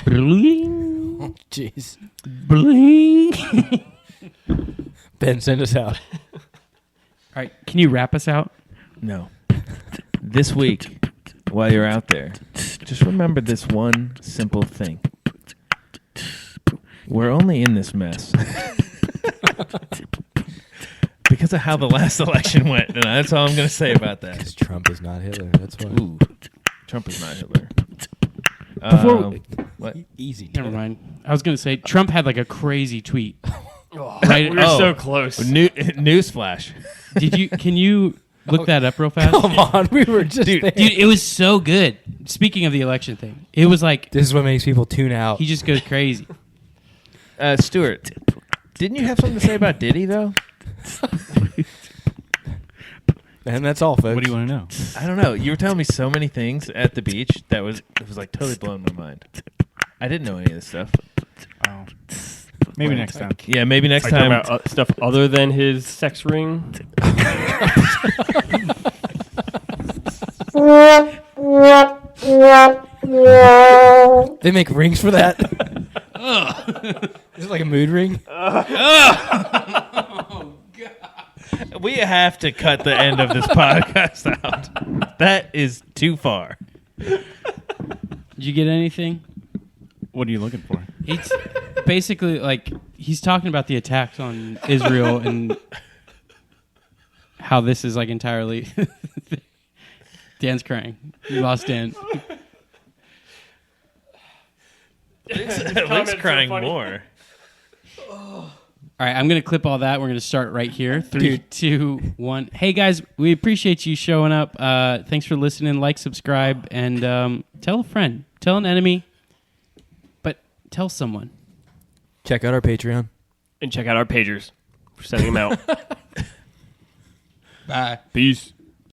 C: Bling,
B: Jeez,
C: bling.
B: Ben, send us out.
C: All right, can you wrap us out?
E: No. This week, while you're out there, just remember this one simple thing. We're only in this mess because of how the last election went, and that's all I'm going to say about that.
B: Because Trump is not Hitler. That's why.
E: Ooh, Trump is not Hitler.
C: Before-
E: What?
B: Easy.
C: Never mind. I was going to say Trump had like a crazy tweet.
A: Right? We were
E: Oh.
A: so close.
E: Newsflash.
C: Can you look that up real fast?
B: Come on, we were just there.
C: Dude, it was so good. Speaking of the election thing, it was like
B: This is what makes people tune out.
C: he just goes crazy.
E: Stuart, didn't you have something to say about Diddy, though?
B: And that's all, folks.
F: What do you want to know?
E: I don't know. You were telling me so many things at the beach that it was like totally blowing my mind. I didn't know any of this stuff.
F: Oh. Maybe next time.
E: Yeah, maybe next
A: Are you talking
E: time.
A: about stuff other than his sex ring?
B: They make rings for that? Is it like a mood ring?
E: We have to cut the end of this podcast out. That is too far.
C: Did you get anything?
F: What are you looking for?
C: It's basically like he's talking about the attacks on Israel and how this is like entirely. Dan's crying. You lost Dan.
E: Luke's crying more.
C: All right, I'm going to clip all that. We're going to start right here. 3, 2, 1. Hey, guys, we appreciate you showing up. Thanks for listening. Like, subscribe, and tell a friend. Tell an enemy. But tell someone.
B: Check out our Patreon.
A: And check out our pagers. We're sending them out.
C: Bye.
A: Peace.